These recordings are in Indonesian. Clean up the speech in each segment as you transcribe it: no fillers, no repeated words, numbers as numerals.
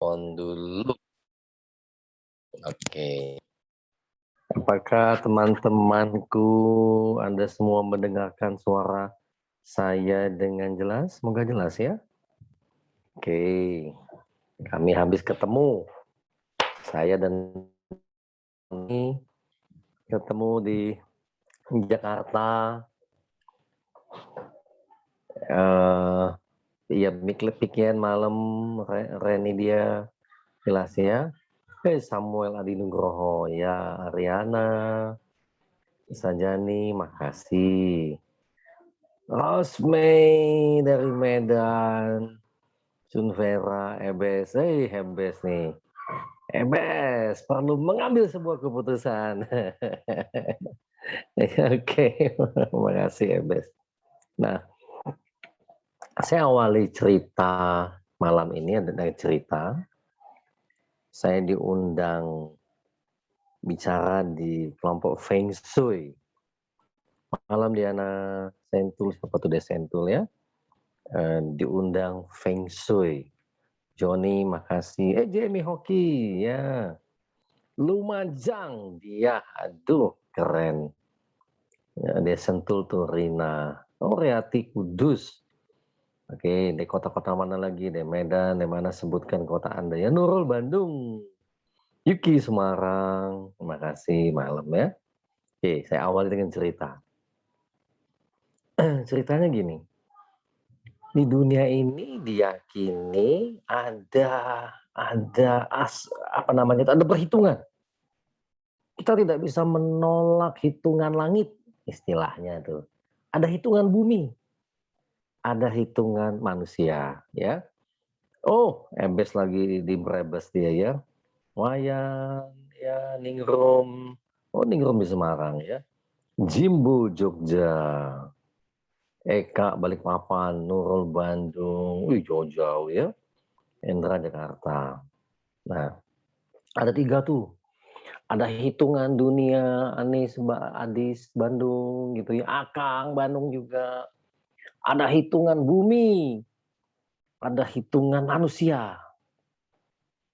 On dulu. Oke. Apakah teman-temanku, Anda semua mendengarkan suara saya dengan jelas? Semoga jelas ya. Oke. Kami habis ketemu. Saya dan ini ketemu di Jakarta. Iya, pikir malam Reni dia jelas ya. Samuel Adi Nugroho, ya Ariana, Sajani, makasih. Rosmei dari Medan, Sunvera, Ebes, Hebes nih. Ebes, perlu mengambil sebuah keputusan. Oke, makasih Ebes. Nah, saya awali cerita malam ini dari cerita. Saya diundang bicara di kelompok Feng Shui. Malam Diana Sentul, sepatu deh Sentul ya. Diundang Feng Shui. Joni, makasih. Jamie Hoki, ya. Lumajang, dia, aduh, keren. Ya, dia Sentul tuh, Rina. Oh, Reati Kudus. Oke, di kota-kota mana lagi? Di Medan, di mana sebutkan kota Anda ya? Nurul Bandung. Yuki Semarang, terima kasih malam ya. Oke, saya awali dengan cerita. Ceritanya gini, di dunia ini diyakini ada ada perhitungan. Kita tidak bisa menolak hitungan langit, istilahnya tuh. Ada hitungan bumi, ada hitungan manusia, ya. Oh, Ebes lagi di Brebes dia ya. Wayan, ya, Ningrum. Oh, Ningrum di Semarang ya. Jimbo Jogja. Eka Balikpapan, Nurul Bandung, jauh-jauh ya. Endra Jakarta. Nah, ada 3 tuh. Ada hitungan dunia, Adis Bandung gitu ya. Akang Bandung juga. Ada hitungan bumi. Ada hitungan manusia.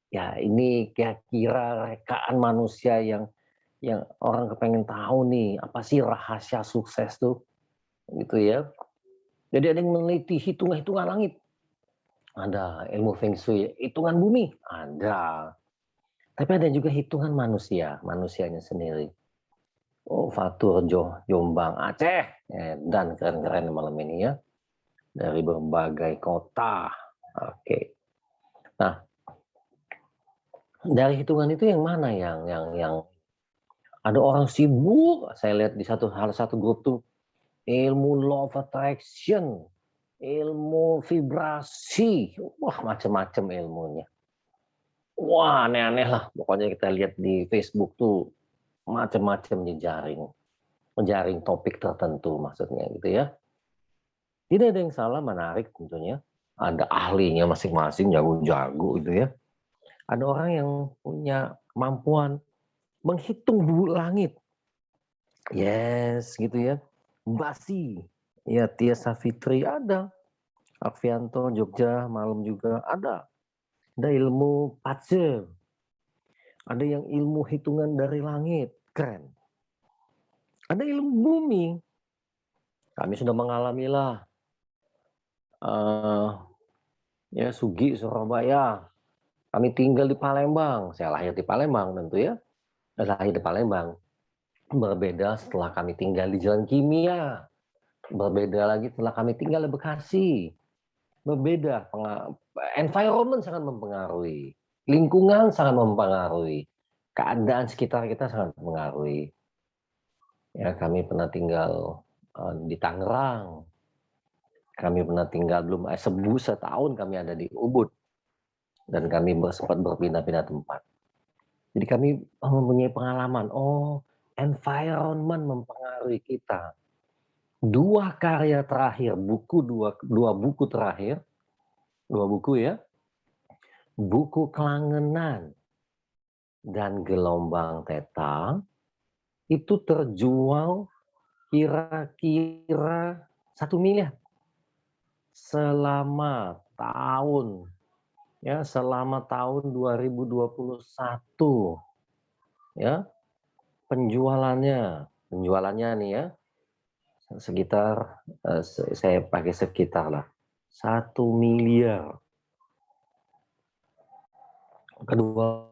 Ya, ini kira-kira rekaan manusia yang orang kepengen tahu nih, apa sih rahasia sukses tuh? Gitu ya. Jadi ada yang meneliti hitungan langit. Ada ilmu Feng Shui, hitungan bumi, ada. Tapi ada juga hitungan manusianya sendiri. Oh, Fatur Jombang, Aceh, dan keren-keren malam ini ya. Dari berbagai kota. Oke. Nah, dari hitungan itu yang mana yang ada orang sibuk, saya lihat di satu grup tuh, ilmu law of attraction, ilmu vibrasi, wah macam-macam ilmunya. Wah, aneh-aneh lah. Pokoknya kita lihat di Facebook tuh macam-macam menjaring topik tertentu maksudnya gitu ya. Tidak ada yang salah menarik tentunya. Ada ahlinya masing-masing, jago-jago gitu ya. Ada orang yang punya kemampuan menghitung bulu langit. Yes, gitu ya. Basi, ya Tia Safitri ada. Akvianto Jogja malam juga ada. Ada ilmu pace. Ada yang ilmu hitungan dari langit, keren. Ada ilmu bumi. Kami sudah mengalamilah. Ya Sugi Surabaya. Kami tinggal di Palembang. Saya lahir di Palembang tentu ya. Lahir di Palembang. Berbeda setelah kami tinggal di Jalan Kimia. Berbeda lagi setelah kami tinggal di Bekasi. Berbeda. Environment sangat mempengaruhi. Lingkungan sangat mempengaruhi. Keadaan sekitar kita sangat mempengaruhi. Ya, kami pernah tinggal di Tangerang. Kami pernah tinggal belum setahun kami ada di Ubud. Dan kami sempat berpindah-pindah tempat. Jadi kami mempunyai pengalaman, environment mempengaruhi kita. 2 karya terakhir, dua buku terakhir, 2 buku ya, buku Kelangenan dan Gelombang Theta, itu terjual kira-kira 1 miliar selama tahun ya selama tahun 2021 ya, penjualannya nih ya, sekitar, saya pakai sekitar lah, 1 miliar. Kedua,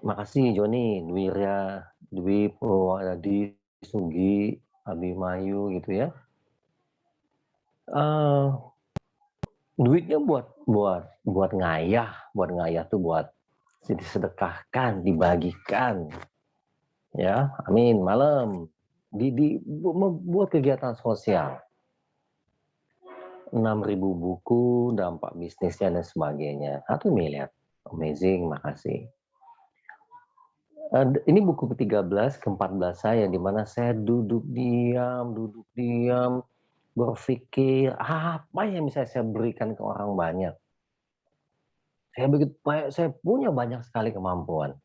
makasih Joni, Dwira, Dwi Purwadi, Sugi, Abimayu gitu ya. Duitnya buat ngayah tuh buat disedekahkan, dibagikan, ya, amin, malam. Buat kegiatan sosial. 6.000 buku, dampak bisnisnya dan sebagainya. 1 miliar. Amazing, makasih. Ini buku ke-13, ke-14 saya, di mana saya duduk diam, berpikir apa yang bisa saya berikan ke orang banyak. Saya punya banyak sekali kemampuan.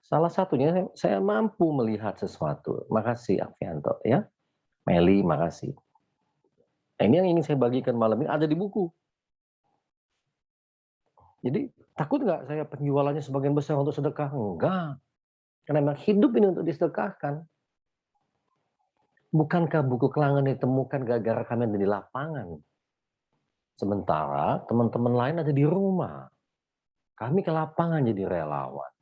Salah satunya saya mampu melihat sesuatu. Makasih Afianto ya. Meli, makasih. Nah, ini yang ingin saya bagikan malam ini ada di buku. Jadi takut nggak saya penjualannya sebagian besar untuk sedekah? Enggak. Karena memang hidup ini untuk disedekahkan. Bukankah buku Kelangan ditemukan gara-gara kami ada di lapangan? Sementara teman-teman lain ada di rumah. Kami ke lapangan jadi relawan.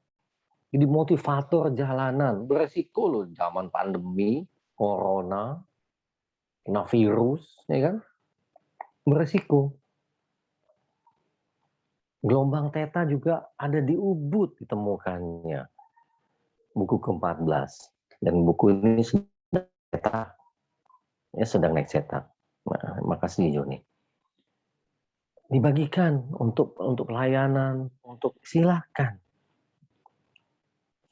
Jadi motivator jalanan. Beresiko loh zaman pandemi, corona, kena virus, ya kan? Beresiko. Gelombang Theta juga ada di Ubud ditemukannya. Buku ke-14. Dan buku ini sedang cetak. Ya, sedang naik cetak. Nah, makasih Joni. Dibagikan untuk layanan, untuk silahkan.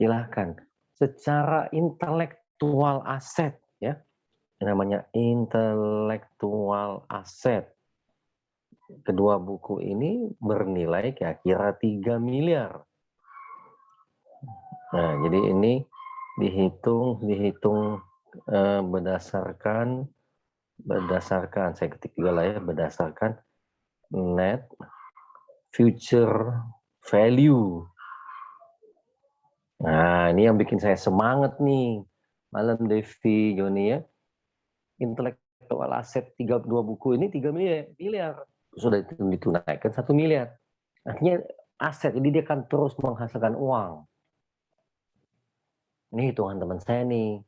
Silahkan. Secara intelektual aset, ya. Yang namanya intelektual aset. Kedua buku ini bernilai kira-kira 3 miliar. Nah, jadi ini dihitung berdasarkan saya ketik juga lah ya, berdasarkan net future value. Nah, ini yang bikin saya semangat nih. Malam Devi, Joni ya. Intelektual aset 32 buku ini 3 miliar. Sudah ditunaikan 1 miliar. Artinya aset, jadi dia akan terus menghasilkan uang. Ini hitungan teman saya nih.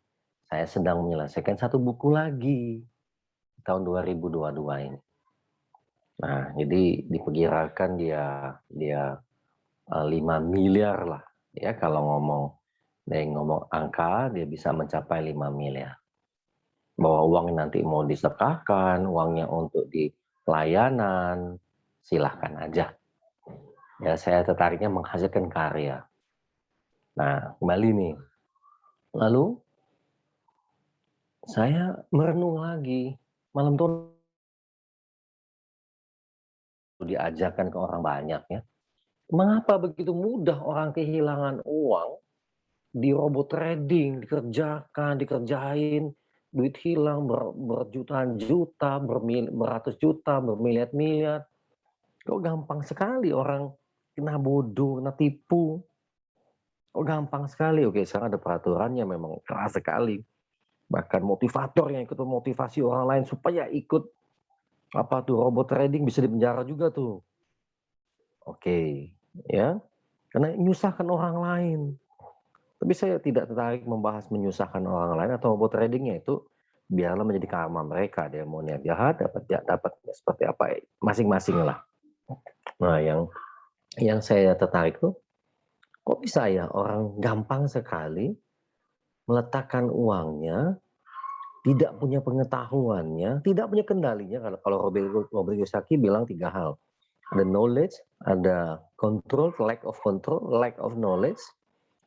Saya sedang menyelesaikan 1 buku lagi tahun 2022 ini. Nah, jadi diperkirakan dia 5 miliar lah. Ya, kalau ngomong angka, dia bisa mencapai 5 miliar. Bahwa uang nanti mau disedekahkan, uangnya untuk di pelayanan, silahkan aja. Ya, saya tertariknya menghasilkan karya. Nah, kembali nih. Lalu, saya merenung lagi. Malam tuh diajarkan ke orang banyak ya. Mengapa begitu mudah orang kehilangan uang di robot trading, dikerjain, duit hilang berjutaan juta, beratus juta, bermiliar-miliar. Kok gampang sekali orang kena bodoh, kena tipu. Kok gampang sekali. Oke, sekarang ada peraturannya memang keras sekali. Bahkan motivator yang ikut memotivasi orang lain supaya ikut robot trading bisa dipenjara juga tuh. Oke, ya. Karena menyusahkan orang lain. Tapi saya tidak tertarik membahas menyusahkan orang lain atau robot tradingnya itu biarlah menjadi karma mereka. Dia mau niat jahat dapat seperti apa masing-masing lah. Nah, yang saya tertarik tuh kok bisa ya orang gampang sekali meletakkan uangnya, tidak punya pengetahuannya, tidak punya kendalinya. Kalau Robert Kiyosaki bilang 3 hal. Ada knowledge, ada control, lack of knowledge,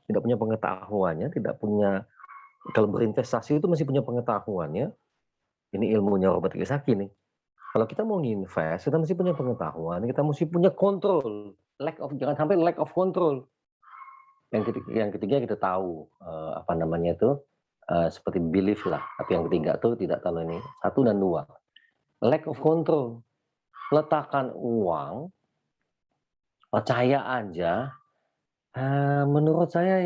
tidak punya pengetahuannya, tidak punya, kalau berinvestasi itu masih punya pengetahuannya. Ini ilmunya Robert Kiyosaki nih. Kalau kita mau nginvest, kita mesti punya pengetahuan, kita mesti punya kontrol. Jangan sampai lack of control. Yang ketiga kita tahu seperti belief lah. Tapi yang ketiga tuh tidak tahu ini. 1 dan 2. Lack of control. Letakkan uang percaya aja, menurut saya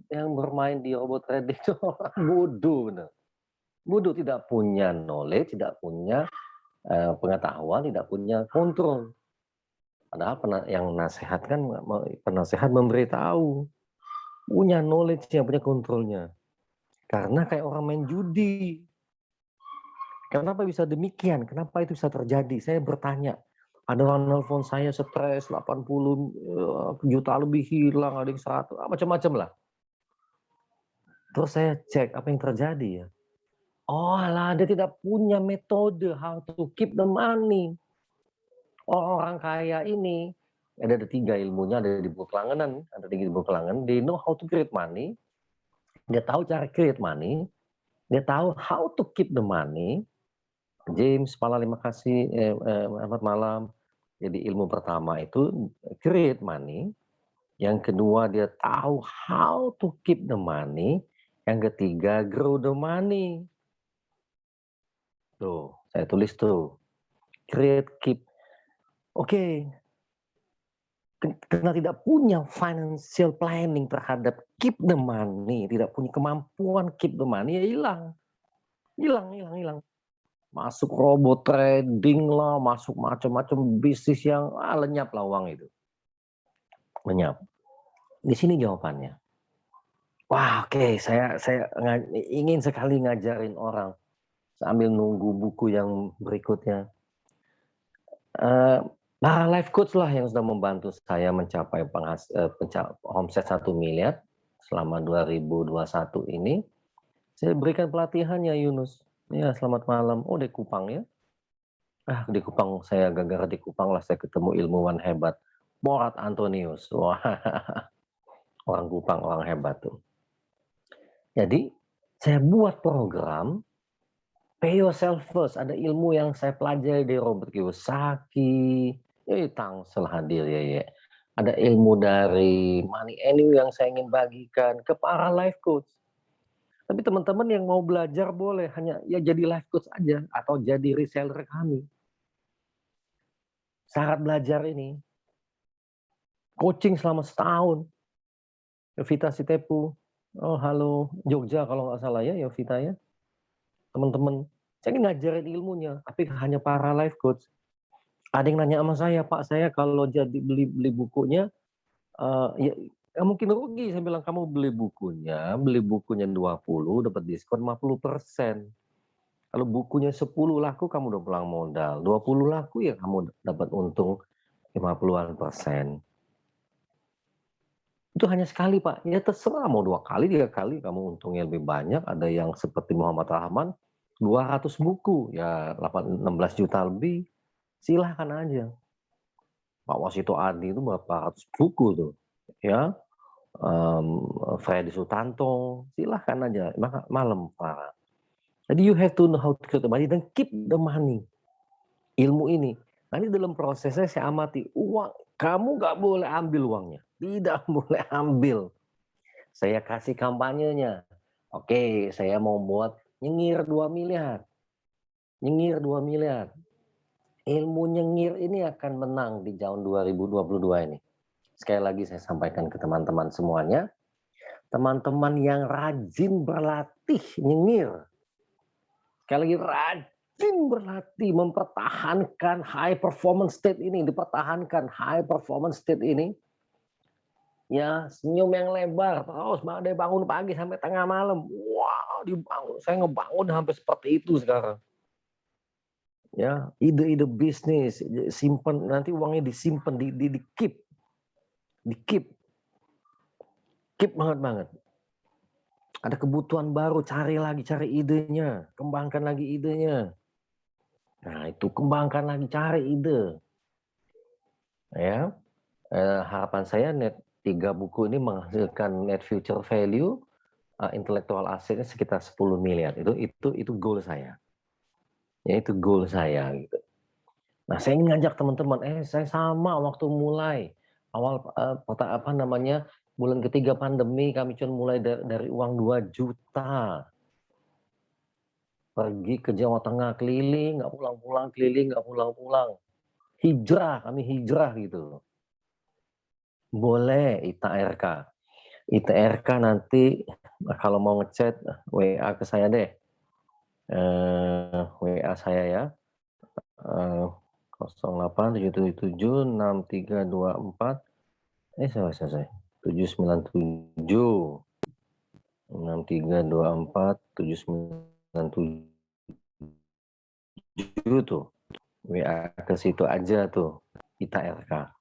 yang bermain di robot trading itu orang bodoh bener. Bodoh, tidak punya knowledge, tidak punya, pengetahuan, tidak punya kontrol. Padahal yang nasehat kan penasehat memberitahu, punya knowledge-nya, punya kontrolnya. Karena kayak orang main judi. Kenapa bisa demikian? Kenapa itu bisa terjadi? Saya bertanya. Ada orang nelpon saya stres, 80 juta lebih hilang, ada yang 100, macam-macam lah. Terus saya cek apa yang terjadi ya. Oh alah, dia tidak punya metode how to keep the money. Orang kaya ini, ada 3 ilmunya, ada di buku kelanganan, ada 3 buku kelanganan, they know how to create money, dia tahu cara create money, dia tahu how to keep the money. James, terima kasih, selamat malam. Jadi ilmu pertama itu create money, yang kedua dia tahu how to keep the money, yang ketiga grow the money. Tuh, saya tulis tuh, create, keep. Oke, karena tidak punya financial planning terhadap keep the money, tidak punya kemampuan keep the money, ya hilang. Masuk robot trading lah, masuk macam-macam bisnis yang lenyap lah uang itu. Lenyap. Di sini jawabannya. Wah, oke, saya ingin sekali ngajarin orang sambil nunggu buku yang berikutnya. Para life coach lah yang sudah membantu saya mencapai omset 1 miliar selama 2021 ini. Saya berikan pelatihannya, Yunus. Ya, selamat malam. Oh, di Kupang ya. Di Kupang, saya gara-gara di Kupang lah saya ketemu ilmuwan hebat. Borat Antonius. Wah, orang Kupang, orang hebat tuh. Jadi, saya buat program Pay Yourself First. Ada ilmu yang saya pelajari dari Robert Kiyosaki. Tangsel hadir ya. Ada ilmu dari Money Anyway yang saya ingin bagikan ke para life coach. Tapi teman-teman yang mau belajar boleh, hanya ya jadi life coach aja atau jadi reseller kami. Syarat belajar ini, coaching selama setahun. Yovita Sitepu, oh halo, Jogja kalau nggak salah ya Yovita ya. Teman-teman, saya ngajarin ilmunya, tapi hanya para life coach. Ada yang nanya sama saya, Pak, saya kalau jadi beli bukunya, ya mungkin rugi. Saya bilang, kamu beli bukunya 20 dapat diskon 50%. Kalau bukunya 10 laku, kamu udah pulang modal. 20 laku ya kamu dapat untung 50-an%. Itu hanya sekali, Pak. Ya terserah mau 2 kali, 3 kali kamu untungnya lebih banyak. Ada yang seperti Muhammad Rahman, 200 buku, ya 16 juta lebih. Silahkan aja. Pak Wasito Adi itu berapa ratus buku tuh. Ya, Freddy Sutanto, silahkan aja. Malam, Pak. Jadi you have to know how to create the money dan keep the money. Ilmu ini. Nanti dalam prosesnya saya amati, uang, kamu nggak boleh ambil uangnya. Tidak boleh ambil. Saya kasih kampanyenya. Oke, saya mau buat nyengir 2 miliar. Nyengir 2 miliar. Ilmu nyengir ini akan menang di tahun 2022 ini. Sekali lagi saya sampaikan ke teman-teman semuanya. Teman-teman yang rajin berlatih nyengir. Sekali lagi rajin berlatih mempertahankan high performance state ini. Dipertahankan high performance state ini. Ya, senyum yang lebar terus dari bangun pagi sampai tengah malam. Wow, dibangun. Saya ngebangun sampai seperti itu sekarang. Ya, ide-ide bisnis, simpan, nanti uangnya disimpan, di keep. Di keep. Keep banget. Ada kebutuhan baru, cari idenya, kembangkan lagi idenya. Nah, itu kembangkan lagi, cari ide. Ya, harapan saya 3 buku ini menghasilkan net future value intellectual asetnya sekitar 10 miliar. Itu goal saya. Ya, itu goal saya gitu. Nah, saya ingin ngajak teman-teman, saya sama waktu mulai awal bulan ketiga pandemi kami cuma mulai dari uang 2 juta. Pergi ke Jawa Tengah keliling, nggak pulang-pulang, keliling nggak pulang-pulang. Kami hijrah gitu. Boleh ITRK. ITRK nanti kalau mau ngechat WA ke saya deh. WA saya ya. 08777634 saya 797 6324 797 tuh. WA ke situ aja tuh, ITRK.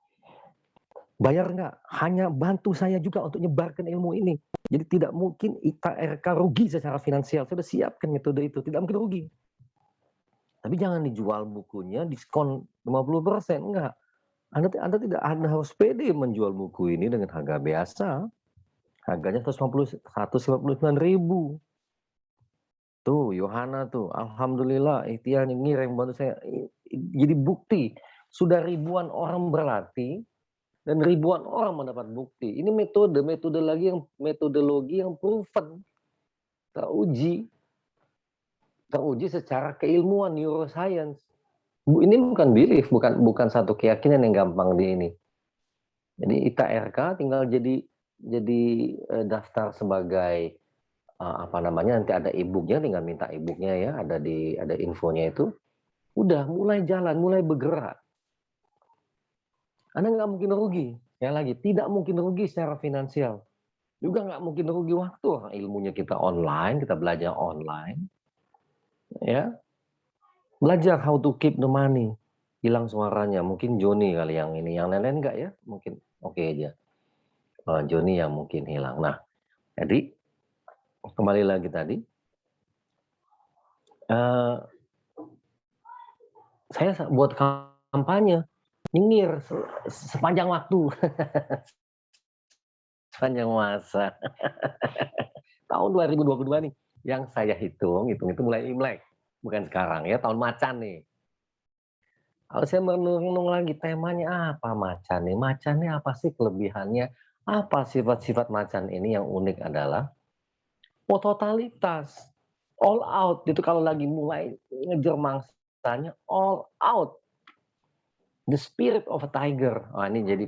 Bayar nggak? Hanya bantu saya juga untuk nyebarkan ilmu ini. Jadi tidak mungkin ITRK rugi secara finansial. Saya sudah siapkan metode itu, tidak mungkin rugi. Tapi jangan dijual bukunya diskon 50%, enggak. Anda harus pede menjual buku ini dengan harga biasa. Harganya 159.000. Tuh, Yohana tuh, alhamdulillah ikhtiar ngirim bantu saya. Jadi bukti, sudah ribuan orang berlatih dan ribuan orang mendapat bukti. Ini metodologi yang proven, teruji, secara keilmuan neuroscience. Ini bukan belief, bukan satu keyakinan yang gampang di ini. Jadi ITRK tinggal jadi daftar sebagai nanti ada e-booknya, tinggal minta e-booknya ya, ada infonya itu. Udah mulai jalan, mulai bergerak. Anda nggak mungkin rugi. Sekali lagi, tidak mungkin rugi secara finansial. Juga nggak mungkin rugi waktu. Ilmunya kita online, kita belajar online. Ya, belajar how to keep the money. Hilang suaranya, mungkin Joni kali yang ini. Yang lain-lain nggak ya? Mungkin oke aja. Joni yang mungkin hilang. Nah, jadi kembali lagi tadi. Saya buat kampanye, nyengir sepanjang waktu. Sepanjang masa. Tahun 2022 nih. Yang saya hitung itu mulai Imlek. Bukan sekarang ya, tahun macan nih. Kalau saya merenung lagi temanya apa macan nih? Macan nih apa sih kelebihannya? Apa sifat-sifat macan ini yang unik adalah totalitas, all out. Itu kalau lagi mulai ngejar mangsanya, all out. The spirit of a tiger. Ini jadi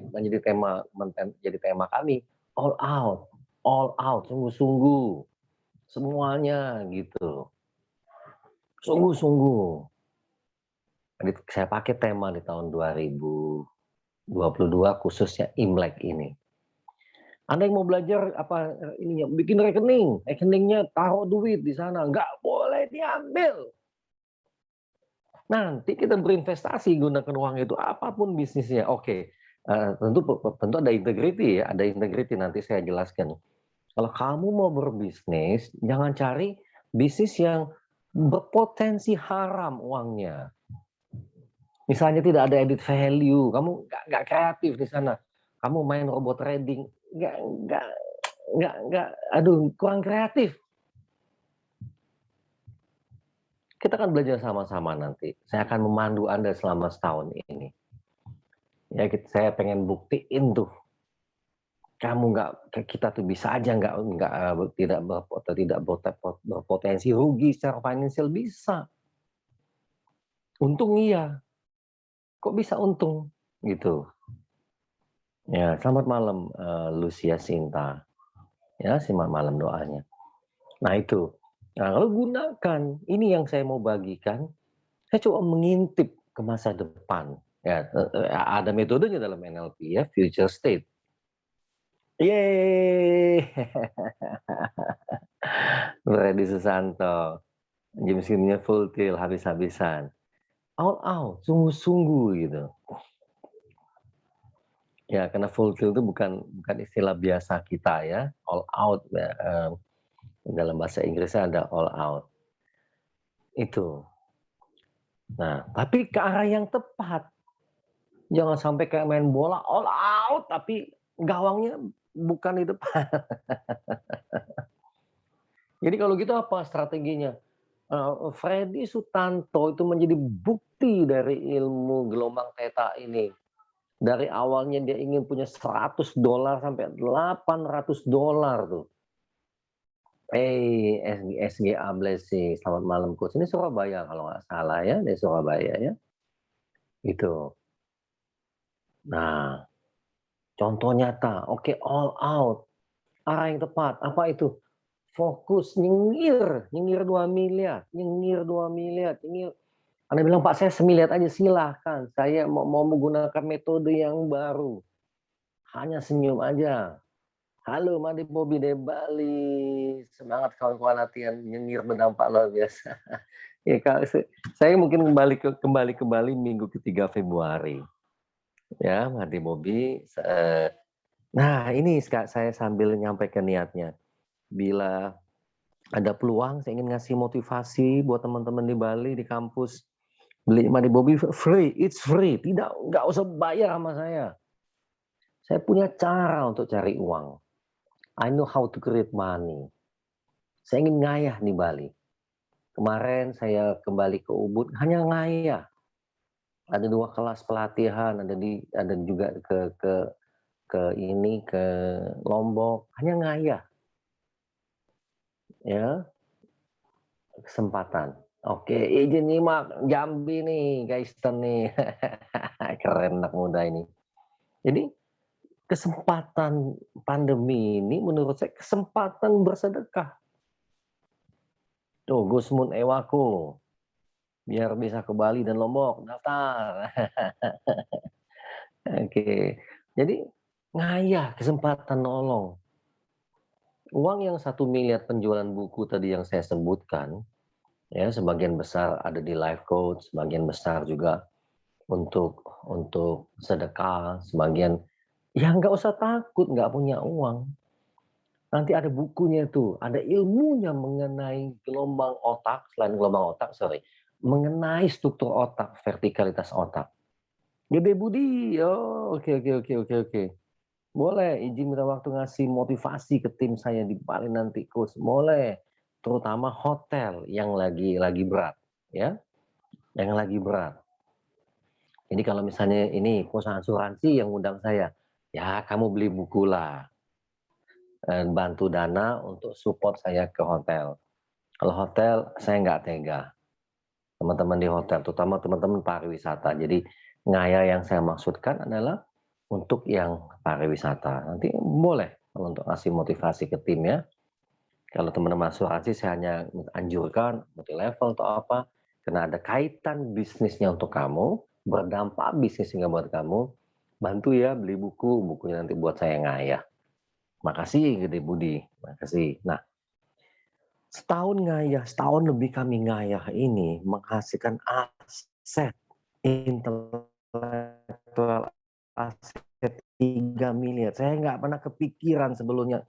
tema kami. All out, sungguh-sungguh. Semuanya gitu. Sungguh-sungguh. Saya pakai tema di tahun 2022 khususnya Imlek ini. Anda yang mau belajar ininya, bikin rekeningnya taruh duit di sana, nggak boleh diambil. Nanti kita berinvestasi gunakan uang itu apapun bisnisnya. Oke, tentu ada integriti ya, ada integriti nanti saya jelaskan. Kalau kamu mau berbisnis, jangan cari bisnis yang berpotensi haram uangnya. Misalnya tidak ada added value, kamu nggak kreatif di sana. Kamu main robot trading, kurang kreatif. Kita akan belajar sama-sama nanti. Saya akan memandu Anda selama setahun ini. Ya, saya pengen buktiin tuh. Kita tuh bisa aja tidak berpotensi rugi secara finansial, bisa. Untung iya. Kok bisa untung? Gitu. Ya, selamat malam Lucia Sinta. Ya, selamat malam doanya. Nah itu. Nah, kalau gunakan, ini yang saya mau bagikan, saya coba mengintip ke masa depan. Ya, ada metodenya dalam NLP ya, future state. Yeay. Freddy Susanto. Jam segininya full tilt, habis-habisan. All out, sungguh-sungguh gitu. Ya, karena full tilt itu bukan istilah biasa kita ya. All out, ya, dalam bahasa Inggrisnya ada all out. Itu. Nah, tapi ke arah yang tepat. Jangan sampai kayak main bola all out, tapi gawangnya bukan di depan. Jadi kalau gitu apa strateginya? Freddy Sutanto itu menjadi bukti dari ilmu gelombang theta ini. Dari awalnya dia ingin punya $100 sampai $800 tuh. SGA Blessing, selamat malam coach. Ini Surabaya kalau nggak salah ya, dari Surabaya ya. Itu. Nah, Contoh nyata, oke, all out, arah yang tepat, apa itu? Fokus, nyengir, nyengir 2 miliar, nyengir 2 miliar, nyengir. Anda bilang, "Pak, saya semiliar aja." Silahkan, saya mau menggunakan metode yang baru, hanya senyum aja. "Halo, Made Bobby dari Bali, semangat kawan-kawan latihan nyengir berdampak luar biasa." Ya, Kak, saya mungkin kembali ke Bali minggu ketiga Februari, ya, Made Bobby, nah ini Kak, saya sambil nyampaikan niatnya, bila ada peluang saya ingin ngasih motivasi buat teman-teman di Bali, di kampus, beli Made Bobby free, it's free, nggak usah bayar sama saya. Saya punya cara untuk cari uang. I know how to create money. Saya ingin ngayah di Bali. Kemarin saya kembali ke Ubud hanya ngayah. Ada 2 kelas pelatihan, ada juga ke Lombok, hanya ngayah, ya, kesempatan. Oke, izin nyimak Jambi nih, Gaisten nih. Keren anak muda ini. Jadi kesempatan pandemi ini menurut saya kesempatan bersedekah. Tuh, Gusmun Ewaku, biar bisa ke Bali dan Lombok, daftar. Oke, jadi ngayah, kesempatan nolong. Uang yang 1 miliar penjualan buku tadi yang saya sebutkan, ya sebagian besar ada di life coach, sebagian besar juga untuk sedekah, sebagian ya nggak usah takut nggak punya uang. Nanti ada bukunya tuh, ada ilmunya mengenai gelombang otak, selain gelombang otak, sorry, mengenai struktur otak, vertikalitas otak. Gede Budi, oh oke oke oke oke oke. Boleh, izin minta waktu ngasih motivasi ke tim saya di Bali nanti, Coach. Boleh, terutama hotel yang lagi berat, ya, yang lagi berat. Jadi kalau misalnya ini perusahaan asuransi yang undang saya, ya kamu beli buku lah, bantu dana untuk support saya ke hotel. Kalau hotel saya nggak tega, teman-teman di hotel, terutama teman-teman pariwisata. Jadi ngaya yang saya maksudkan adalah untuk yang pariwisata. Nanti boleh kalau untuk ngasih motivasi ke tim ya. Kalau teman-teman asuransi saya hanya anjurkan multi level atau apa, karena ada kaitan bisnisnya untuk kamu, berdampak bisnisnya buat kamu, bantu ya beli buku, bukunya nanti buat saya ngayah. Makasih Gede Budi, makasih. Nah, setahun ngayah, setahun lebih kami ngayah ini menghasilkan aset intelektual, aset 3 miliar. Saya nggak pernah kepikiran sebelumnya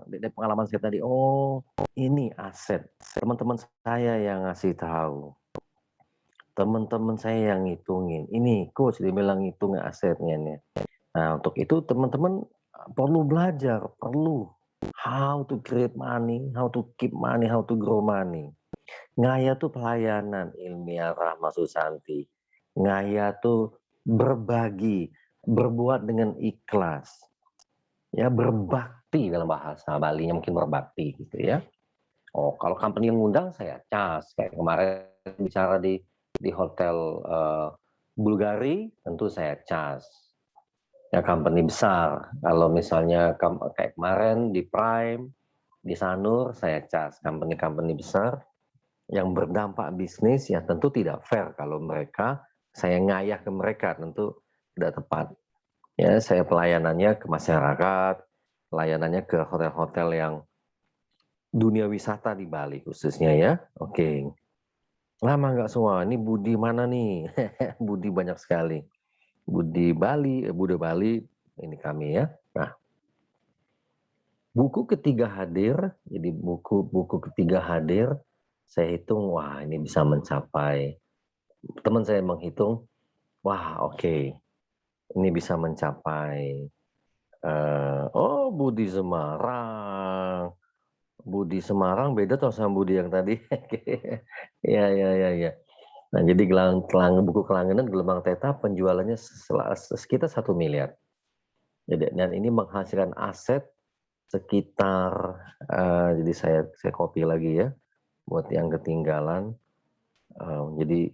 dari pengalaman saya tadi, oh ini aset. Teman-teman saya yang ngasih tahu. Teman-teman saya yang ngitungin. Ini coach dibilang ngitung asetnya nih. Nah, untuk itu teman-teman perlu belajar, perlu how to create money, how to keep money, how to grow money. Ngaya tuh pelayanan, Ilmiah Rahma Susanti. Ngaya tuh berbagi, berbuat dengan ikhlas. Ya, berbakti dalam bahasa Balinya mungkin berbakti gitu ya. Oh, kalau company yang ngundang saya cas. Kayak kemarin bicara di hotel Bulgari, tentu saya cas. Ya, company besar. Kalau misalnya kayak kemarin di Prime, di Sanur, saya cas. Company-company besar yang berdampak bisnis ya tentu tidak fair kalau mereka saya ngayah ke mereka, tentu tidak tepat. Ya, saya pelayanannya ke masyarakat, pelayanannya ke hotel-hotel yang dunia wisata di Bali khususnya ya. Oke. Lama nggak semua. Ini Budi mana nih? Budi banyak sekali. Budi Bali, Budi Bali ini kami ya. Nah, buku ketiga hadir, jadi buku ketiga hadir, saya hitung, wah ini bisa mencapai, teman saya menghitung, wah oke, ini bisa mencapai, oh Budi Semarang beda tuh sama Budi yang tadi. Ya, ya, ya, ya. Nah, jadi buku Kelangenan Gelombang Theta penjualannya sekitar 1 miliar. Jadi, dan ini menghasilkan aset sekitar, jadi saya copy lagi ya, buat yang ketinggalan. Jadi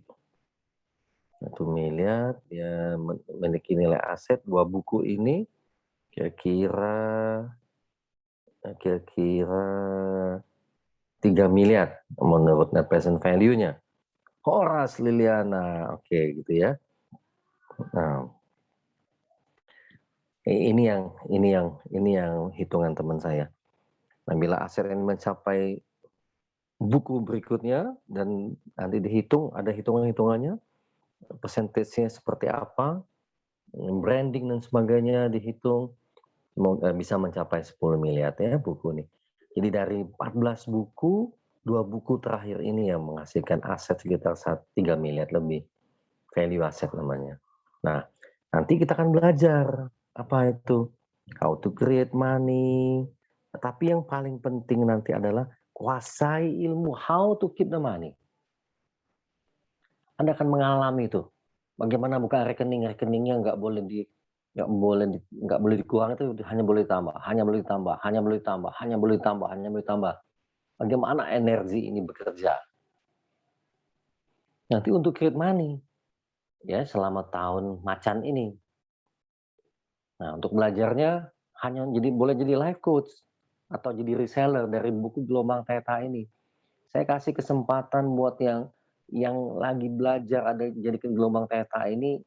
1 miliar, ya memiliki nilai aset 2 buku ini Kira-kira kira-kira 3 miliar menurut net present value-nya. Horas Liliana, oke gitu ya. Nah, ini yang hitungan teman saya. Nah, bila aset ini mencapai buku berikutnya dan nanti dihitung, ada hitungan-hitungannya, persentasenya seperti apa, branding dan sebagainya dihitung, bisa mencapai 10 miliar ya buku ini. Jadi dari 14 buku, 2 buku terakhir ini yang menghasilkan aset sekitar 3 miliar lebih, value aset namanya. Nah, nanti kita akan belajar apa itu, how to create money. Tapi yang paling penting nanti adalah kuasai ilmu how to keep the money. Anda akan mengalami itu. Bagaimana buka rekeningnya nggak boleh dikurangi, itu hanya boleh ditambah, hanya boleh ditambah, hanya boleh ditambah, hanya boleh ditambah, hanya boleh ditambah. Bagaimana energi ini bekerja. Nanti untuk create money ya selama tahun macan ini. Nah, untuk belajarnya boleh jadi life coach atau jadi reseller dari buku Gelombang Theta ini. Saya kasih kesempatan buat yang lagi belajar ada jadikan Gelombang Theta ini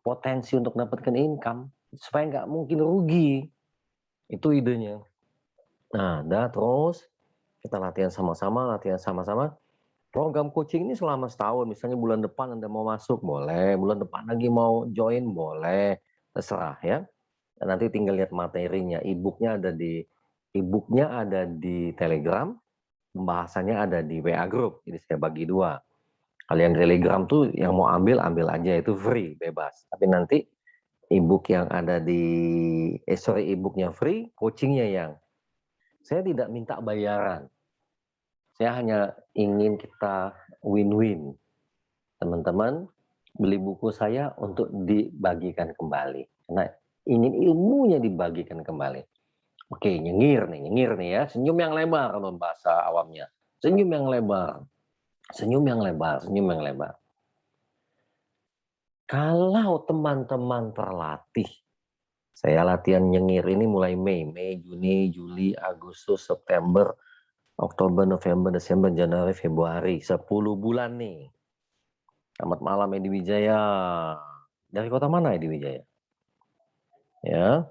potensi untuk dapatkan income supaya nggak mungkin rugi. Itu idenya. Nah, terus kita latihan sama-sama. Program coaching ini selama setahun, misalnya bulan depan Anda mau masuk, boleh. Bulan depan lagi mau join, boleh. Terserah ya. Nanti tinggal lihat materinya. E-booknya ada di Telegram, pembahasannya ada di WA Group. Jadi saya bagi 2. Kalian Telegram tuh yang mau ambil aja, itu free, bebas. Tapi nanti e-book yang ada e-booknya free, coachingnya yang. Saya tidak minta bayaran. Saya hanya ingin kita win-win. Teman-teman beli buku saya untuk dibagikan kembali. Karena ingin ilmunya dibagikan kembali. Oke, nyengir nih ya. Senyum yang lebar kalau bahasa awamnya. Senyum yang lebar. Kalau teman-teman terlatih, saya latihan nyengir ini mulai Mei, Juni, Juli, Agustus, September, Oktober, November, Desember, Januari, Februari. 10 bulan nih. Selamat malam Edi Wijaya. Dari kota mana Edi Wijaya? Ya.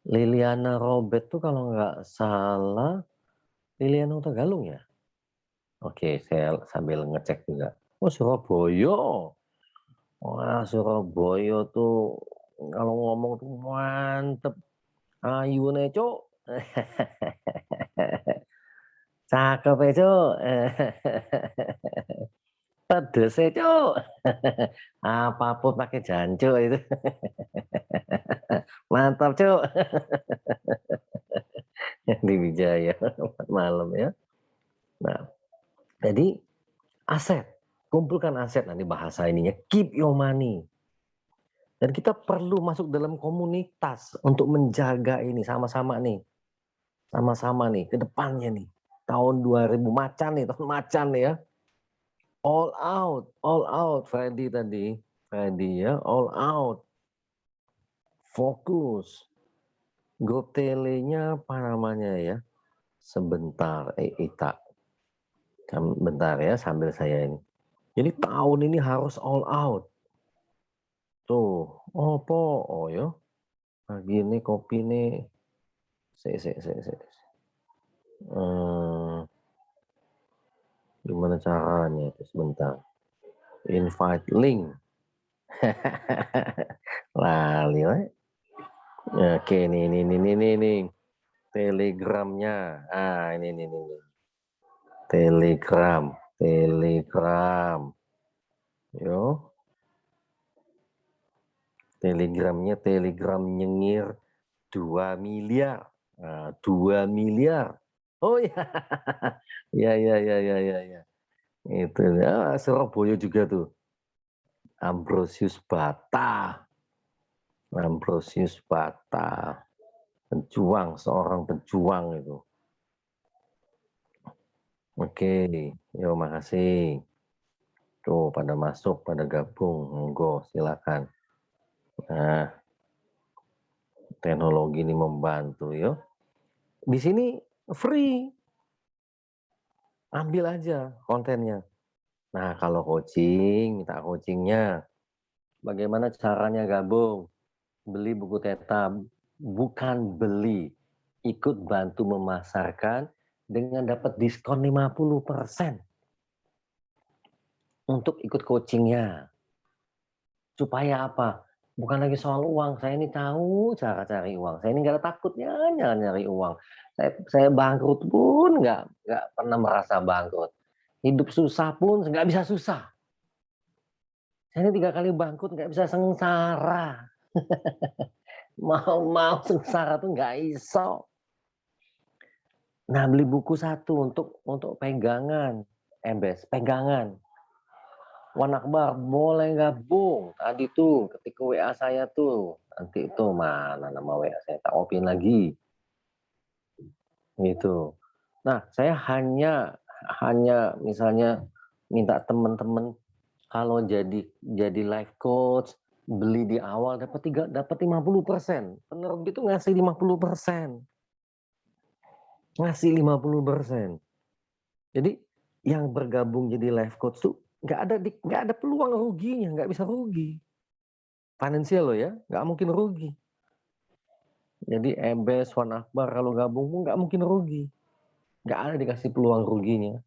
Liliana Robert tuh kalau nggak salah Liliana Utagalung ya? Oke, saya sambil ngecek juga. Oh, Surabaya. Wah, Surabaya tuh kalau ngomong tuh mantep. Ayu nih, Cuk. Cakep ya, Cuk. Pedes ya, Cuk. Apapun pakai jancuk itu. Mantap, Cuk. Di Wijaya malam ya. Nah, jadi aset, kumpulkan aset nanti bahasa ininya, keep your money. Dan kita perlu masuk dalam komunitas untuk menjaga ini sama-sama nih. Sama-sama nih ke depannya nih. Tahun 2000 macan nih, tahun macan nih ya. All out Freddy tadi. Freddy ya, all out. Fokus. Grup telenya apa namanya ya? Sebentar, Ita. Bentar ya sambil saya ini. Jadi tahun ini harus all out. Tuh, opo, oh ya. Pagi ini kopi nih. Se. Gimana caranya itu sebentar. Invite link. Lali, oke nih. Telegramnya. Ini. Telegram. Yo. Telegramnya Telegram nyengir 2 miliar. 2 miliar. Oh ya. Ya. Itu ya, Surabaya juga tuh. Ambrosius Bata. Seorang pejuang itu. Oke, yo makasih. Tuh pada masuk, pada gabung, monggo silakan. Nah, teknologi ini membantu ya. Di sini free, ambil aja kontennya. Nah, kalau coaching, minta coachingnya. Bagaimana caranya gabung? Beli buku Teta, bukan beli. Ikut bantu memasarkan dengan dapat diskon 50% untuk ikut coachingnya. Supaya apa? Bukan lagi soal uang. Saya ini tahu cara cari uang. Saya ini nggak ada takutnya nyari uang. Saya bangkrut pun nggak pernah merasa bangkrut. Hidup susah pun nggak bisa susah. Saya ini 3 kali bangkrut nggak bisa sengsara. Mau sengsara tuh nggak iso. Nah, beli buku satu untuk pegangan, Embes, pegangan. Wan Akbar boleh gabung. Tadi tuh ketik WA saya tuh. Nanti itu mana nama WA saya, tak opin lagi. Gitu. Nah, saya hanya misalnya minta teman-teman kalau jadi life coach, beli di awal dapat 50%. Penerbit itu ngasih 50%. Ngasih 50%. Jadi yang bergabung jadi life coach tuh nggak ada peluang ruginya, nggak bisa rugi. Finansial loh ya, nggak mungkin rugi. Jadi Embes, Wan Akbar kalau gabung nggak mungkin rugi. Nggak ada dikasih peluang ruginya.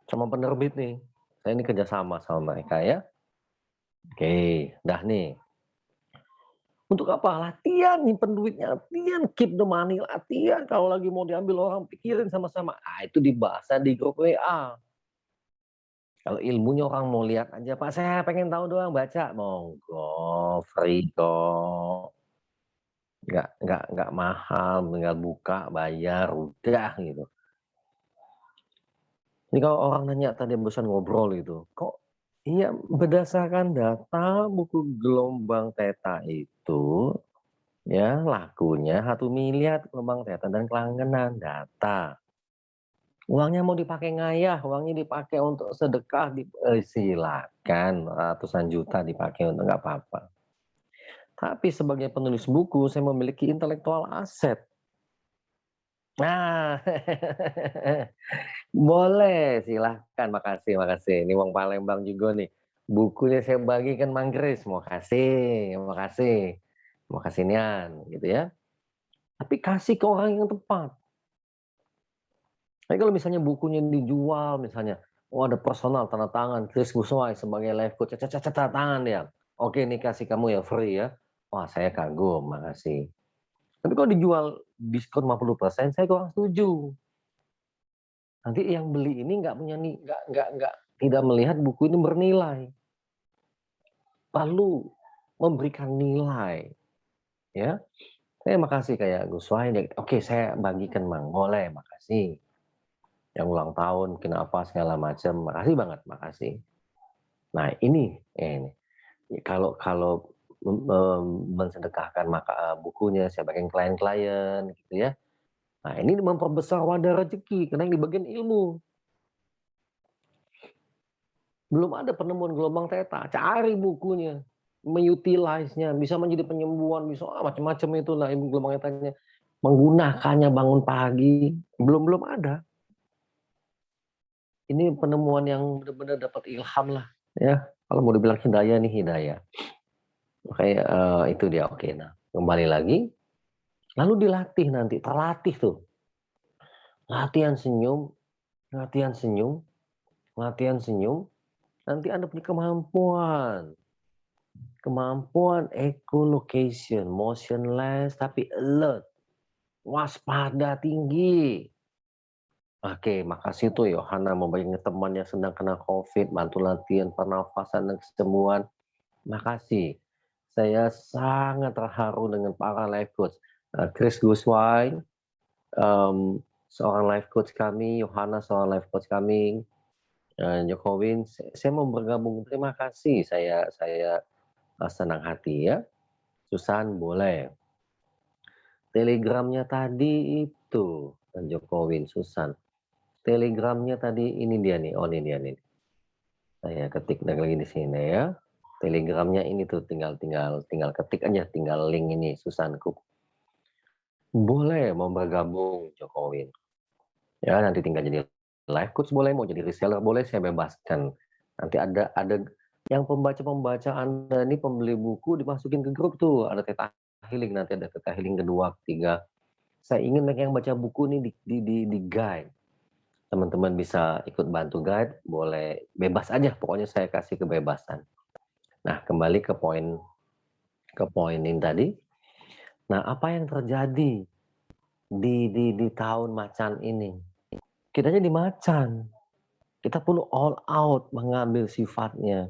Sama penerbit nih. Saya ini kerjasama sama mereka ya. Oke, dah nih. Untuk apa? Latihan, nyimpen duitnya, latihan, keep the money, latihan. Kalau lagi mau diambil orang, pikirin sama-sama. Ah, itu dibahas di grup WA. Kalau ilmunya orang mau lihat aja, Pak, saya pengen tahu doang, baca. Monggo, free kok. Nggak mahal, tinggal buka, bayar, udah gitu. Jadi kalau orang nanya tadi barusan ngobrol itu, kok iya berdasarkan data buku gelombang Theta itu ya lakunya 1 miliar gelombang Theta dan kelanggengan data. Uangnya mau dipakai ngayah, uangnya dipakai untuk sedekah, silakan ratusan juta dipakai untuk nggak apa-apa. Tapi sebagai penulis buku, saya memiliki intelektual aset. Nah, boleh, silahkan, makasih, makasih. Ini wong Palembang juga nih. Bukunya saya bagikan Manggris, mau kasih, mau kasih nian, gitu ya. Tapi kasih ke orang yang tepat. Tapi kalau misalnya bukunya dijual, misalnya, oh ada personal tanda tangan Chris Guswai sebagai life coach, tanda tangan dia. Oke, ini kasih kamu ya free ya. Wah, saya kagum, makasih. Tapi kalau dijual diskon 50%, saya kurang setuju. Nanti yang beli ini nggak punya nih, nggak tidak melihat buku ini bernilai. Lalu memberikan nilai, ya. Saya makasih kayak Gus Wahid, oke saya bagikan Mang, boleh, makasih. Yang ulang tahun, kenapa segala macam, makasih banget, makasih. Nah ini kalau kalau mensedekahkan maka bukunya saya bagikan klien-klien gitu ya. Nah ini memperbesar wadah rezeki karena yang dibagian ilmu. Belum ada penemuan gelombang Theta, cari bukunya, mengutilize-nya, bisa menjadi penyembuhan, bisa macam-macam itulah ilmu gelombang Theta-nya. Menggunakannya bangun pagi, belum ada. Ini penemuan yang benar-benar dapat ilham lah, ya. Kalau mau dibilang hidayah nih hidayah. Makanya itu dia oke. Nah, kembali lagi, lalu dilatih nanti, terlatih tuh. Latihan senyum, latihan senyum, latihan senyum, nanti Anda punya kemampuan. Kemampuan echolocation, motionless tapi alert, waspada tinggi. Oke, makasih tuh Yohana membagikan temannya sedang kena COVID, bantu latihan pernafasan dan kesembuhan. Makasih. Saya sangat terharu dengan para life coach. Chris Guswai, seorang life coach kami, Yohana seorang life coach kami, Jokowi, saya mau bergabung. Terima kasih, saya senang hati ya. Susan boleh. Telegramnya tadi itu, Jokowi, Susan. Telegramnya tadi ini dia nih, oh ini dia nih. Saya ketik lagi di sini ya. Telegramnya ini tuh tinggal tinggal tinggal ketik aja, tinggal link ini Susan Cook. Boleh mau bergabung Jokowi. Ya nanti tinggal jadi life coach boleh, mau jadi reseller boleh, saya bebaskan. Nanti ada yang pembaca-pembaca Anda ini pembeli buku dimasukin ke grup tuh, ada Theta Healing, nanti ada Theta Healing kedua, ketiga. Saya ingin mereka yang baca buku ini di guide. Teman-teman bisa ikut bantu guide, boleh bebas aja, pokoknya saya kasih kebebasan. Nah, kembali ke poin ini tadi. Nah, apa yang terjadi di tahun macan ini? Kitanya di macan. Kita perlu all out mengambil sifatnya.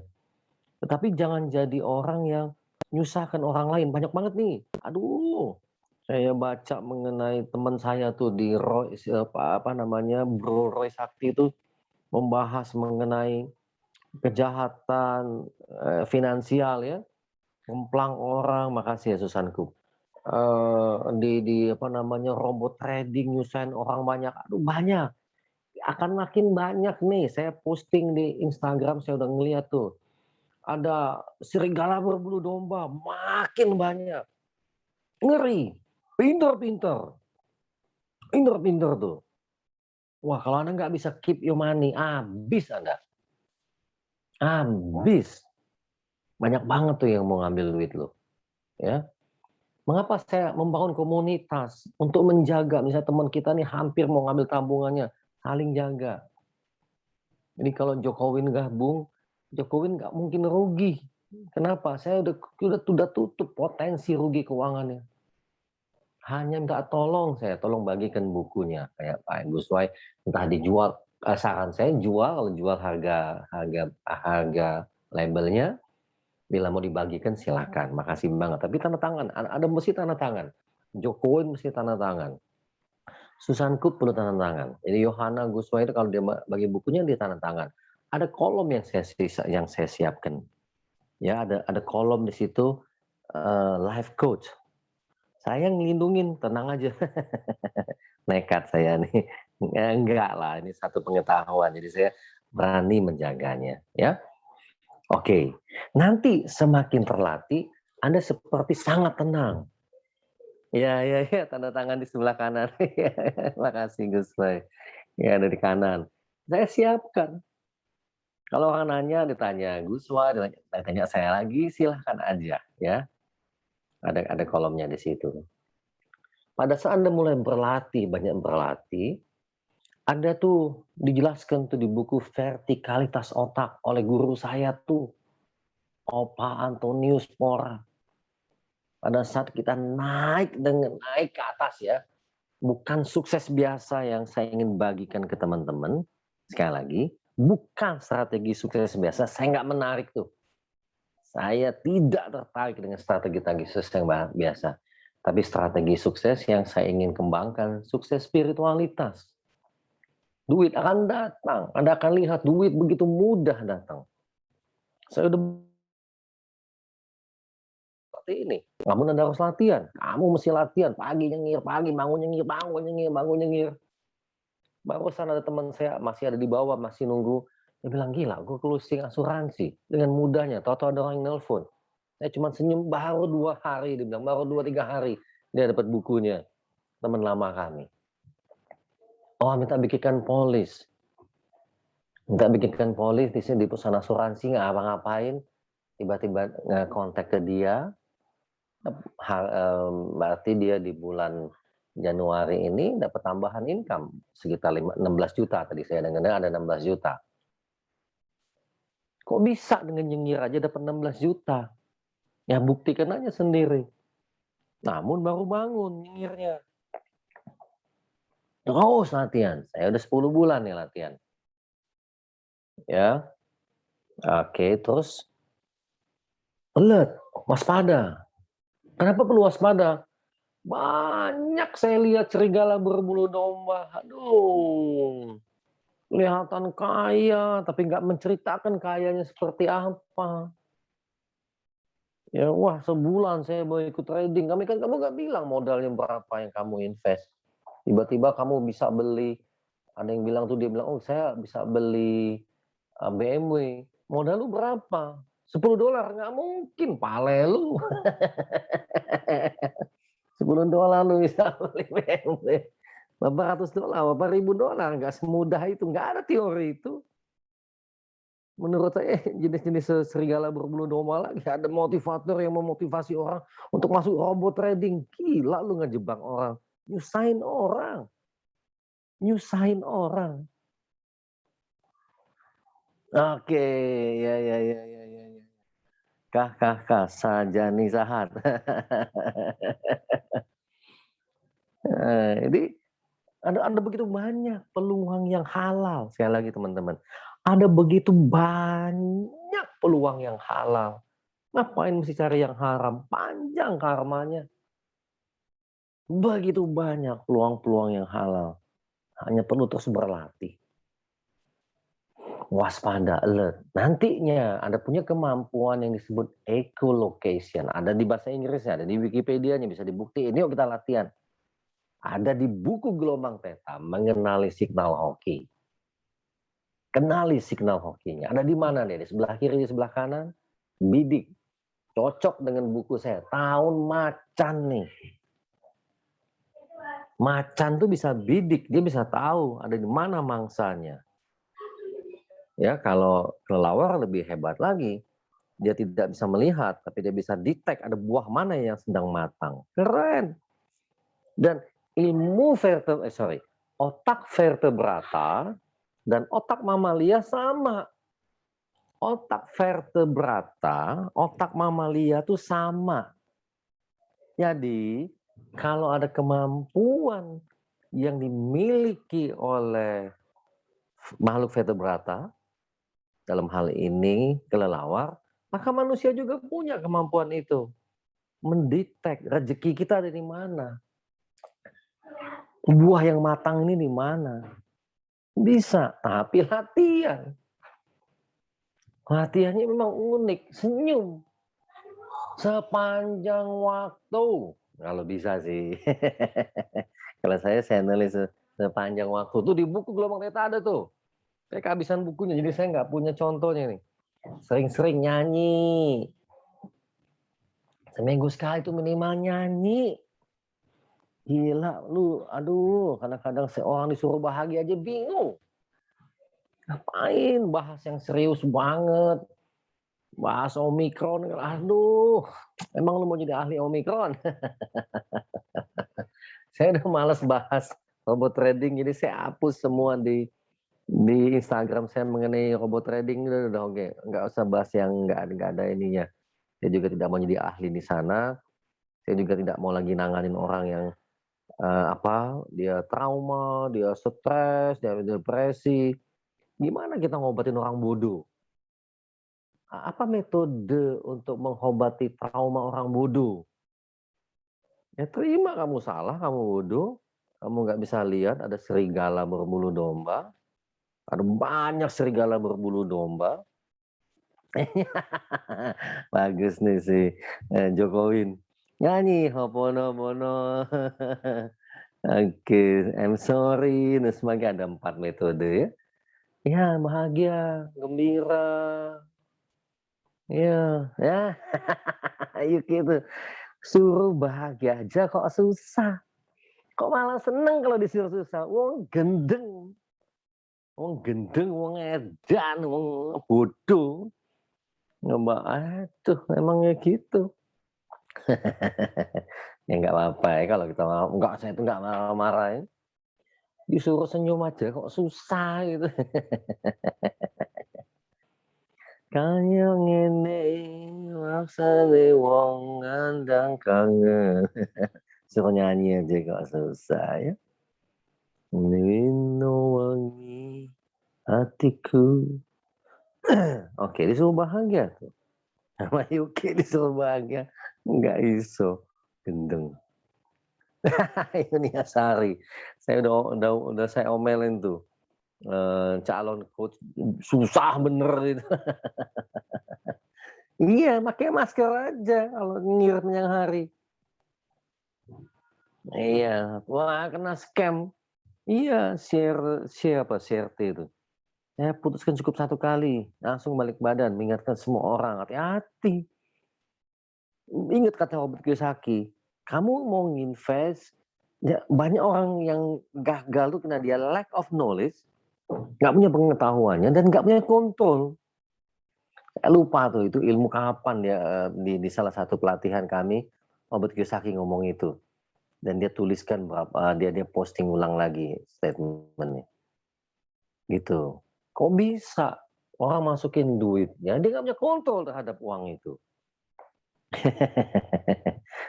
Tetapi jangan jadi orang yang nyusahkan orang lain. Banyak banget nih. Aduh, saya baca mengenai teman saya tuh di Roy, apa namanya, Bro Roy Sakti itu membahas mengenai kejahatan finansial ya, ngemplang orang, makasih ya Susanku. Di apa namanya, robot trading nyusahin orang banyak, aduh banyak. Akan makin banyak nih, saya posting di Instagram, saya udah ngeliat tuh. Ada serigala berbulu domba, makin banyak. Ngeri, pinter-pinter, pinter-pinter tuh. Wah, kalau Anda nggak bisa keep your money, habis Anda. Habis. Banyak banget tuh yang mau ngambil duit lo. Ya. Mengapa saya membangun komunitas untuk menjaga, misalnya teman kita nih hampir mau ngambil tabungannya, saling jaga. Jadi kalau Jokowi gabung, Jokowi nggak mungkin rugi. Kenapa? Saya udah tutup potensi rugi keuangannya. Hanya minta tolong saya, tolong bagikan bukunya kayak Pak Gus Wai, entah dijual, saran saya jual, kalau jual harga labelnya, bila mau dibagikan silakan, makasih banget. Tapi tanda tangan, ada mesti tanda tangan. Jokowi mesti tanda tangan. Susan Cook perlu tanda tangan. Jadi Yohana Guswa itu kalau dia bagi bukunya dia tanda tangan. Ada kolom yang saya siapkan. Ya, ada kolom di situ life coach. Saya ngelindungin, tenang aja. Nekat saya nih. Enggak lah, ini satu pengetahuan. Jadi saya berani menjaganya, ya. Oke. Nanti semakin terlatih, Anda seperti sangat tenang. Ya, ya, ya, tanda tangan di sebelah kanan. Makasih Gus Boy. Ya, ada di kanan. Saya siapkan. Kalau orang nanya, ditanya Gus Boy, ditanya saya lagi, silahkan aja, ya. Ada kolomnya di situ. Pada saat Anda mulai berlatih, banyak berlatih, ada tuh dijelaskan tuh di buku Vertikalitas Otak oleh guru saya tuh, Opa Antonius Pora. Pada saat kita naik ke atas ya, bukan sukses biasa yang saya ingin bagikan ke teman-teman. Sekali lagi, bukan strategi sukses biasa. Saya nggak menarik tuh. Saya tidak tertarik dengan strategi sukses yang biasa. Tapi strategi sukses yang saya ingin kembangkan, sukses spiritualitas. Duit akan datang. Anda akan lihat duit begitu mudah datang. Saya udah seperti ini. Namun Anda harus latihan. Kamu mesti latihan. Pagi nyengir, pagi bangun nyengir, bangun nyengir, bangun nyengir. Barusan ada teman saya masih ada di bawah, masih nunggu. Dia bilang, gila, gue closing asuransi. Dengan mudahnya, tahu-tahu ada orang yang nelpon. Saya cuma senyum baru 2 hari, dia bilang, baru 2-3 hari. Dia dapat bukunya, teman lama kami. Oh, minta bikinkan polis. Minta bikinkan polis, di sini di perusahaan asuransi, nggak apa-ngapain. Tiba-tiba kontak ke dia, berarti dia di bulan Januari ini dapat tambahan income sekitar 16 juta tadi saya dengar ada 16 juta. Kok bisa dengan nyengir aja dapat 16 juta? Ya buktikan aja sendiri. Namun baru bangun nyengirnya. Terus latihan. Saya udah 10 bulan nih latihan. Ya. Oke, terus alert, waspada. Kenapa perlu waspada? Banyak saya lihat serigala berbulu domba. Aduh. Kelihatan kaya, tapi nggak menceritakan kayanya seperti apa. Ya, wah sebulan saya mau ikut trading. Kamu nggak bilang modalnya berapa yang kamu invest. Tiba-tiba kamu bisa beli, ada yang bilang tuh dia bilang, oh saya bisa beli BMW. Modal lu berapa? $10 nggak mungkin, pale lu. $10 lu bisa beli BMW. Berapa ratus dolar, berapa ribu dolar, nggak semudah itu, nggak ada teori itu. Menurut saya jenis-jenis serigala berbulu domba lagi, ada motivator yang memotivasi orang untuk masuk robot trading. Gila lu ngejebak orang, nyusahin orang, nyusahin orang. Oke, ya ya ya ya ya ya. Kah, Sajani Sahat. Jadi ada begitu banyak peluang yang halal. Sekali lagi teman-teman, ada begitu banyak peluang yang halal. Ngapain mesti cari yang haram? Panjang karmanya. Begitu banyak peluang-peluang yang halal. Hanya perlu terus berlatih. Waspada, alert. Nantinya Anda punya kemampuan yang disebut echolocation. Ada di bahasa Inggrisnya, ada di Wikipedia-nya, bisa dibuktiin. Yuk kita latihan. Ada di buku Gelombang Peta, mengenali signal hoki. Kenali signal hokinya. Ada di mana nih? Di sebelah kiri, di sebelah kanan? Bidik. Cocok dengan buku saya. Tahun macan nih. Macan tuh bisa bidik, dia bisa tahu ada di mana mangsanya. Ya, kalau kelelawar lebih hebat lagi. Dia tidak bisa melihat, tapi dia bisa detect ada buah mana yang sedang matang. Keren. Dan ilmu otak vertebrata dan otak mamalia sama. Otak vertebrata, otak mamalia tuh sama. Jadi, kalau ada kemampuan yang dimiliki oleh makhluk vertebrata, dalam hal ini kelelawar, maka manusia juga punya kemampuan itu. Mendetek rezeki kita ada di mana. Buah yang matang ini di mana. Bisa, tapi latihan. Latihannya memang unik, senyum. Sepanjang waktu. Kalau bisa sih. Kalau saya nulis sepanjang waktu. Tuh di buku Gelombang Peta ada tuh. Saya kehabisan bukunya, jadi saya nggak punya contohnya nih. Sering-sering nyanyi. Seminggu sekali itu minimal nyanyi. Gila lu, aduh, kadang-kadang seorang disuruh bahagia aja bingung. Ngapain bahas yang serius banget? Bahas Omikron, aduh, emang lu mau jadi ahli Omikron? Saya udah males bahas robot trading, jadi saya hapus semua di Instagram saya mengenai robot trading. Udah oke, nggak usah bahas yang nggak ada ininya. Saya juga tidak mau jadi ahli di sana. Saya juga tidak mau lagi nanganin orang yang dia trauma, dia stres, dia depresi. Gimana kita ngobatin orang bodoh? Apa metode untuk mengobati trauma orang bodoh? Ya terima kamu salah, kamu bodoh, kamu nggak bisa lihat ada serigala berbulu domba, ada banyak serigala berbulu domba. Bagus nih si Jokowi. Nyanyi Hoponopono. Oke, I'm sorry. Nah, semuanya ada 4 metode ya. Ya, bahagia, gembira. Iya, ya. Yuk gitu. Suruh bahagia aja kok susah. Kok malah seneng kalau disuruh susah. Wong gendeng, wong edan, wong bodoh. Nggak, aduh, emangnya gitu. Ya nggak apa-apa ya kalau kita nggak, saya itu nggak marah-marah ya. Disuruh senyum aja kok susah gitu. Kaya ngene rasane wong ngandang kangen. Suruh nyanyi aja kok susah ya. Wino wangi hatiku. Oke, disuruh bahagia tuh. Sama Yuki disuruh bahagia. Nggak iso. Gendeng. Itu Nia Sari. Saya udah saya omelin tuh. Calon coach susah bener itu. Iya, pakai masker aja kalau ngirim yang hari. Iya, wah kena scam. Iya, share apa, share itu. Saya putuskan cukup satu kali, langsung balik badan, mengingatkan semua orang, hati-hati. Ingat kata Robert Kiyosaki, kamu mau nginvest, ya banyak orang yang gagal tuh karena dia lack of knowledge, nggak punya pengetahuannya dan nggak punya kontrol. Saya lupa tuh itu ilmu kapan dia di salah satu pelatihan kami, Robert Kiyosaki ngomong itu. Dan dia tuliskan berapa, dia posting ulang lagi statementnya. Gitu. Kok bisa orang masukin duitnya, dia nggak punya kontrol terhadap uang itu.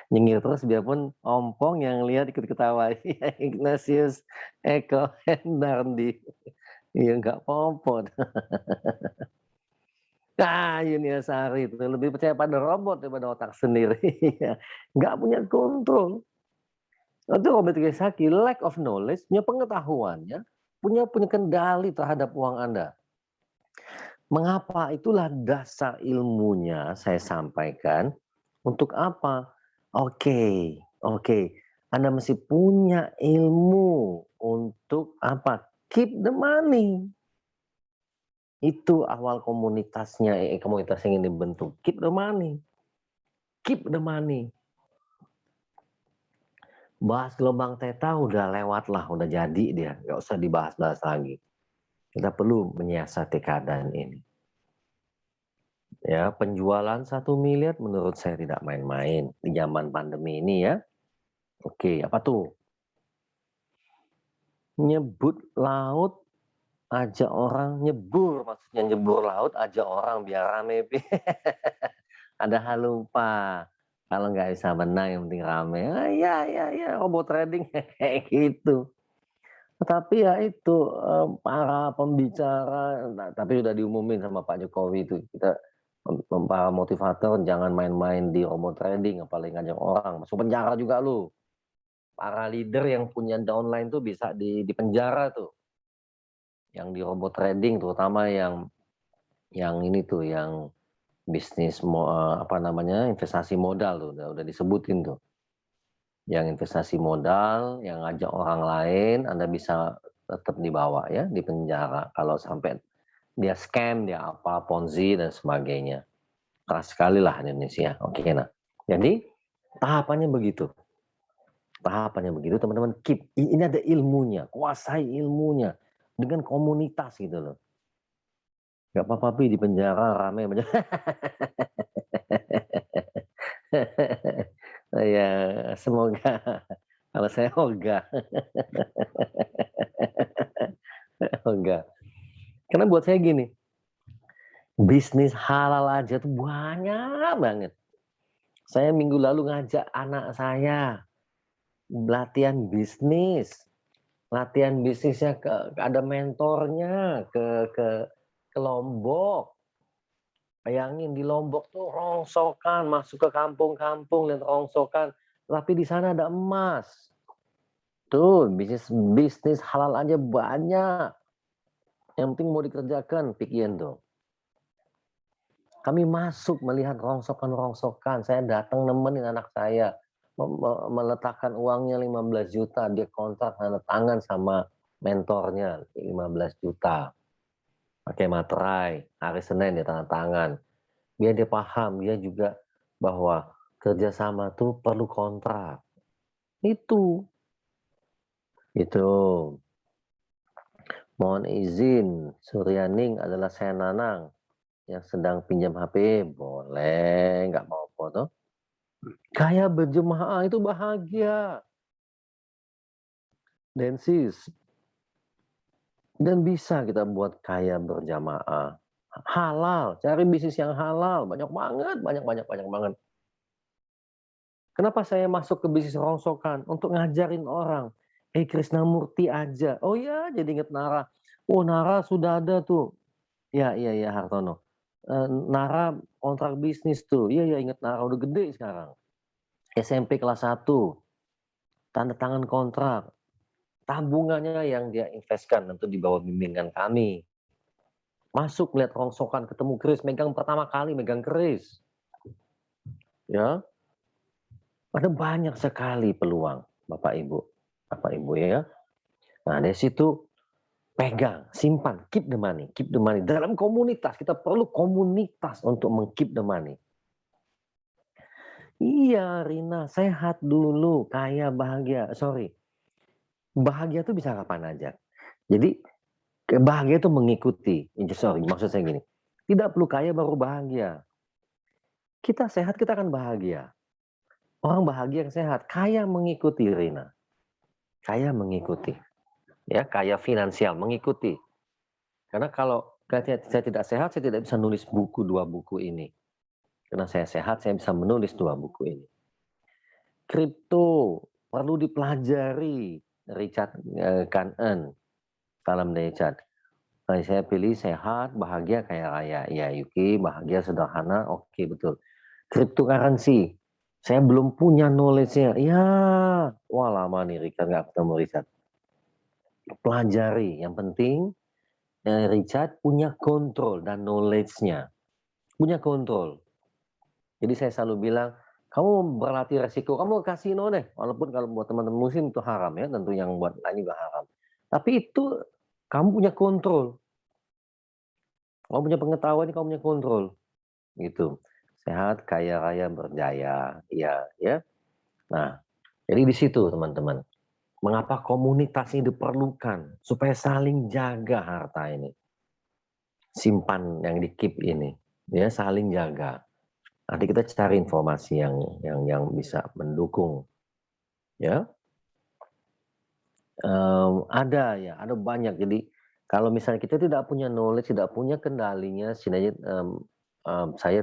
Nyengir terus biarpun ompong yang lihat ikut ketawa. Ignatius Eko Hendardi. Ya nggak apa-apa. Ah, Yuniasari itu lebih percaya pada robot daripada otak sendiri. Nggak punya kontrol. Itu Robert Kiyosaki, lack of knowledge, punya pengetahuannya, punya kendali terhadap uang Anda. Mengapa? Itulah dasar ilmunya saya sampaikan. Untuk apa? Oke, oke. Anda mesti punya ilmu untuk apa? Keep the money. Itu awal komunitasnya, komunitas yang ingin dibentuk. Keep the money. Keep the money. Bahas gelombang theta udah lewat lah, udah jadi dia. Nggak usah dibahas-bahas lagi. Kita perlu menyiasati keadaan ini. Ya, penjualan 1 miliar menurut saya tidak main-main di zaman pandemi ini ya. Oke, apa tuh? Nyebut laut, ajak orang nyebur, maksudnya nyebur laut, ajak orang biar rame. Ada hal lupa. Kalau nggak bisa menang, yang penting rame. Ah, ya, robot trading kayak gitu. Tapi ya itu para pembicara, nah, tapi sudah diumumin sama Pak Jokowi itu kita para motivator jangan main-main di robot trading, apalagi ngajak orang masuk penjara juga lu. Para leader yang punya downline tuh bisa di penjara tuh. Yang di robot trading terutama yang ini tuh yang bisnis apa namanya investasi modal tuh udah disebutin tuh. Yang investasi modal, yang ngajak orang lain, Anda bisa tetap dibawa ya di penjara kalau sampai dia scam, dia apa ponzi dan sebagainya. Keras sekali lah Indonesia. Oke, nah. Jadi tahapannya begitu. Tahapannya begitu teman-teman, keep. Ini ada ilmunya, kuasai ilmunya dengan komunitas gitu loh. Gak apa-apa Pi, di penjara rame. Ya, semoga kalau saya ogah. Ogah. Karena buat saya gini, bisnis halal aja tuh banyak banget. Saya minggu lalu ngajak anak saya latihan bisnis. Latihan bisnisnya ada mentornya ke Lombok. Bayangin di Lombok tuh rongsokan, masuk ke kampung-kampung lihat rongsokan, tapi di sana ada emas. Tuh, bisnis halal aja banyak. Yang penting mau dikerjakan, pikirin tuh. Kami masuk melihat rongsokan-rongsokan, saya datang nemenin anak saya, meletakkan uangnya 15 juta, dia kontrak tanda tangan sama mentornya 15 juta. Pakai materai, hari Senin dia tanda tangan. Biar dia paham, dia juga bahwa kerjasama tuh perlu kontrak. Itu. Itu. Mohon izin, Suryaning adalah saya Nanang yang sedang pinjam HP. Boleh, nggak apa-apa toh. Kayak berjemaah itu bahagia. Densis. Dan bisa kita buat kaya berjamaah. Halal, cari bisnis yang halal. Banyak banget, banyak banget. Kenapa saya masuk ke bisnis rongsokan? Untuk ngajarin orang. Krishnamurti aja. Oh ya, jadi inget Nara. Oh, Nara sudah ada tuh. Ya, iya, Hartono. Nara kontrak bisnis tuh. Iya, inget Nara. Udah gede sekarang. SMP kelas 1. Tanda tangan kontrak. Tabungannya yang dia investkan tentu di bawah bimbingan kami. Masuk lihat rongsokan, ketemu keris, megang pertama kali megang keris. Ya, ada banyak sekali peluang, Bapak Ibu ya. Nah, dari situ pegang, simpan, keep the money, keep the money. Dalam komunitas, kita perlu komunitas untuk meng-keep the money. Iya, Rina, sehat dulu, kaya, bahagia. Sorry, bahagia itu bisa kapan aja. Jadi, bahagia itu mengikuti. Sorry, maksud saya gini, tidak perlu kaya baru bahagia. Kita sehat, kita akan bahagia. Orang bahagia yang sehat, kaya mengikuti, Rina. Kaya mengikuti. Ya, kaya finansial mengikuti. Karena kalau saya tidak sehat, saya tidak bisa nulis buku 2 buku ini. Karena saya sehat, saya bisa menulis 2 buku ini. Kripto perlu dipelajari. Richard Kangen, salam Richard. Saya pilih sehat, bahagia, kaya raya. Ya, Yuki, bahagia, sederhana, oke, betul. Cryptocurrency, saya belum punya knowledge-nya. Ya, wah lama nih Richard nggak ketemu Richard. Pelajari, yang penting Richard punya kontrol dan knowledge-nya. Punya kontrol. Jadi saya selalu bilang, kamu berlatih resiko, kamu kasino deh. Walaupun kalau buat teman-teman muslim itu haram ya, tentu yang buat lain juga haram. Tapi itu kamu punya kontrol. Kamu punya pengetahuan, kamu punya kontrol. Gitu. Sehat, kaya raya, berjaya. Iya, ya. Nah, jadi di situ teman-teman. Mengapa komunitas ini diperlukan? Supaya saling jaga harta ini. Simpan yang di-keep ini. Ya, saling jaga. Nanti kita cari informasi yang bisa mendukung. Ya. Ada banyak. Jadi kalau misalnya kita tidak punya knowledge, tidak punya kendalinya, saya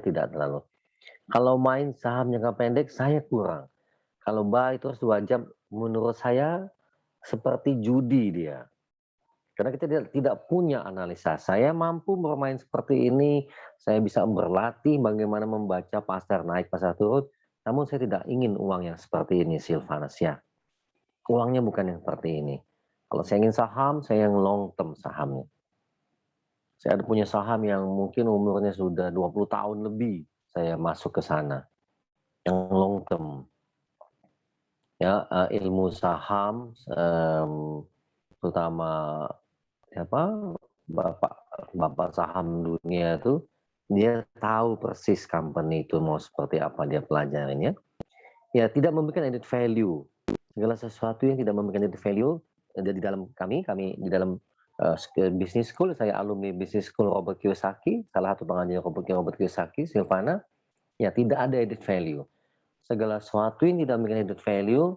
tidak terlalu. Kalau main saham jangka pendek, saya kurang. Kalau buy terus 2 jam, menurut saya seperti judi dia. Karena kita tidak punya analisa. Saya mampu bermain seperti ini, saya bisa berlatih bagaimana membaca pasar naik, pasar turun, namun saya tidak ingin uang yang seperti ini, Silvanus ya. Uangnya bukan yang seperti ini. Kalau saya ingin saham, saya yang long term sahamnya. Saya ada punya saham yang mungkin umurnya sudah 20 tahun lebih, saya masuk ke sana. Yang long term. Ya, ilmu saham, terutama bapak saham dunia itu, dia tahu persis company itu mau seperti apa dia pelajarin ya. Ya, tidak memberikan added value. Segala sesuatu yang tidak memberikan added value, di dalam kami di dalam business school, saya alumni business school Robert Kiyosaki, salah satu pengajar Robert Kiyosaki, Silvana, ya tidak ada added value. Segala sesuatu yang tidak memberikan added value,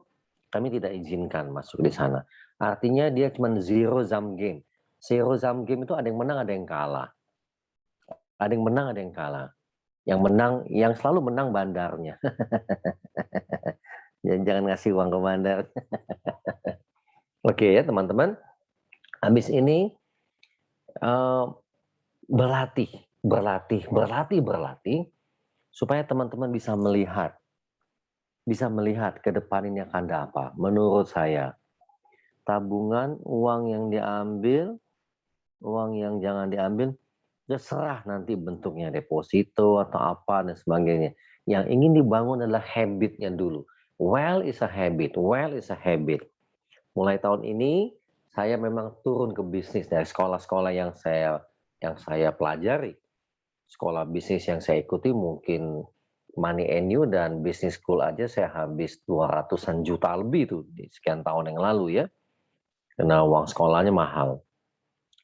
kami tidak izinkan masuk di sana. Artinya dia cuma zero sum game. Zero sum game itu ada yang menang, ada yang kalah. Ada yang menang, ada yang kalah. Yang selalu menang bandarnya. Jangan ngasih uang ke bandar. Oke ya teman-teman. Habis ini berlatih supaya teman-teman bisa melihat ke depan ini akan ada apa. Menurut saya, tabungan, uang yang diambil, uang yang jangan diambil, terserah nanti bentuknya deposito atau apa dan sebagainya. Yang ingin dibangun adalah habitnya dulu. Well is a habit. Mulai tahun ini saya memang turun ke bisnis dari sekolah-sekolah yang saya pelajari. Sekolah bisnis yang saya ikuti mungkin Money and You dan Business School aja saya habis 200-an juta lebih tuh di sekian tahun yang lalu ya. Karena uang sekolahnya mahal.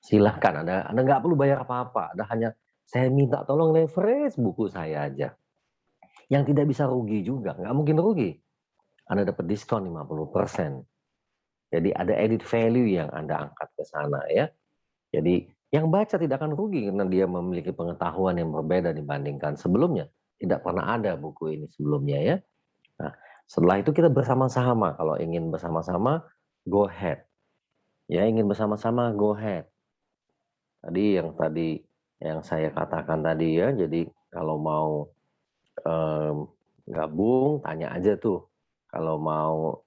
Silahkan, Anda nggak perlu bayar apa-apa. Ada hanya saya minta tolong leverage buku saya aja. Yang tidak bisa rugi juga, nggak mungkin rugi. Anda dapat diskon 50%. Jadi ada added value yang Anda angkat ke sana ya. Jadi yang baca tidak akan rugi karena dia memiliki pengetahuan yang berbeda dibandingkan sebelumnya. Tidak pernah ada buku ini sebelumnya ya. Nah, setelah itu kita bersama-sama. Kalau ingin bersama-sama, go ahead. Ya, ingin bersama-sama, go ahead. Tadi yang saya katakan tadi ya, jadi kalau mau gabung, tanya aja tuh. Kalau mau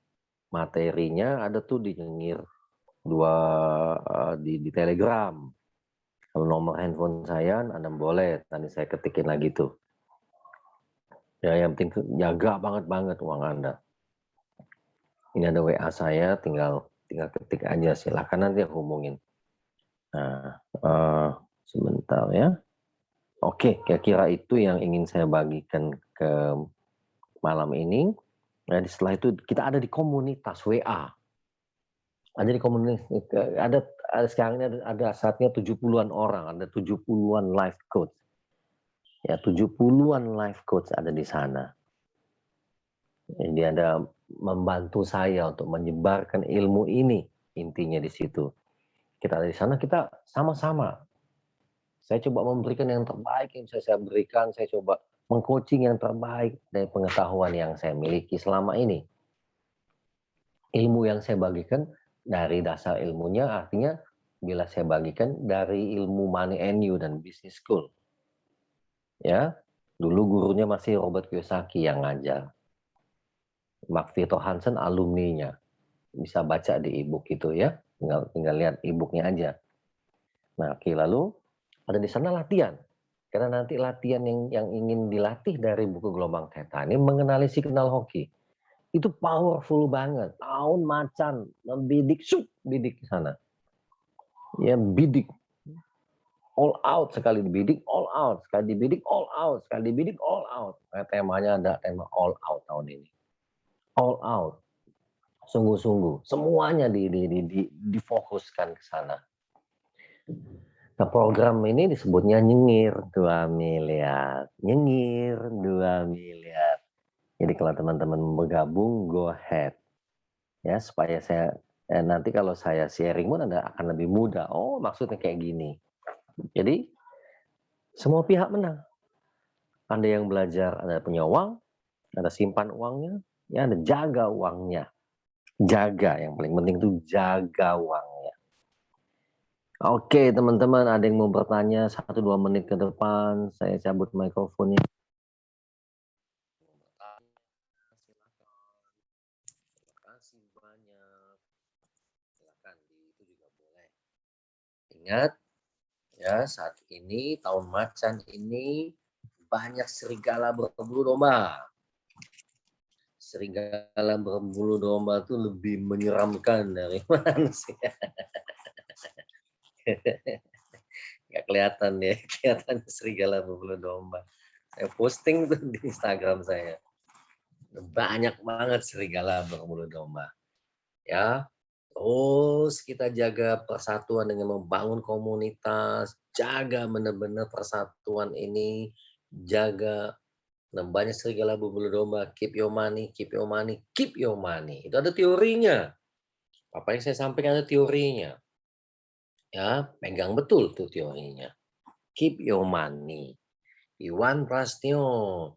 materinya ada tuh di nyengir di Telegram. Kalau nomor handphone saya, Anda boleh, nanti saya ketikin lagi tuh. Ya, yang penting jaga banget uang Anda. Ini ada WA saya, tinggal ketik aja, silahkan nanti hubungin. Nah, sebentar ya. Oke, kira-kira itu yang ingin saya bagikan ke malam ini. Nah, setelah itu kita ada di komunitas WA. Ada di komunitas, ada sekarang ini ada saatnya 70-an orang, ada 70-an life coach. Ya, 70-an life coach ada di sana. Jadi ada membantu saya untuk menyebarkan ilmu ini, intinya di situ. Kita ada di sana, kita sama-sama. Saya coba memberikan yang terbaik yang bisa saya berikan, saya coba meng-coaching yang terbaik dari pengetahuan yang saya miliki selama ini. Ilmu yang saya bagikan dari dasar ilmunya, artinya bila saya bagikan dari ilmu Money and You dan Business School. Ya, dulu gurunya masih Robert Kiyosaki yang ngajar. Mark Victor Hansen alumninya. Bisa baca di e-book itu ya, tinggal lihat e-booknya aja. Nah, oke, lalu ada di sana latihan. Karena nanti latihan yang ingin dilatih dari buku Gelombang Theta ini mengenali signal hoki. Itu powerful banget. Tahun macan, membidik, bidik ke sana. Ya, bidik. All out, sekali dibidik, all out. Sekali dibidik, all out. Sekali dibidik, all out. Nah, temanya ada tema all out tahun ini. All out. Sungguh-sungguh. Semuanya difokuskan ke sana. Nah, program ini disebutnya nyengir 2 miliar. Nyengir 2 miliar. Jadi kalau teman-teman bergabung, go ahead. Ya, supaya saya nanti kalau saya sharing pun akan lebih mudah. Oh, maksudnya kayak gini. Jadi semua pihak menang. Anda yang belajar, Anda punya uang, Anda simpan uangnya, ya Anda jaga uangnya. Jaga, yang paling penting itu jaga uangnya. Oke, teman-teman, ada yang mau bertanya 1-2 menit ke depan, saya cabut mikrofonnya. Terima kasih banyak. Silakan, itu juga boleh. Ingat, ya saat ini tahun macan ini banyak serigala berbulu domba. Serigala berbulu domba itu lebih menyeramkan dari manusia. Nggak kelihatan ya, kelihatan serigala berbulu domba. Saya posting tuh di Instagram saya. Banyak banget serigala berbulu domba. Ya, terus kita jaga persatuan dengan membangun komunitas, jaga benar-benar persatuan ini, jaga. Nah, banyak serigala berbulu domba, keep your money, keep your money, keep your money. Itu ada teorinya. Apa yang saya sampaikan ada teorinya. Ya, pegang betul tuh teorinya. Keep your money. Iwan Prastio.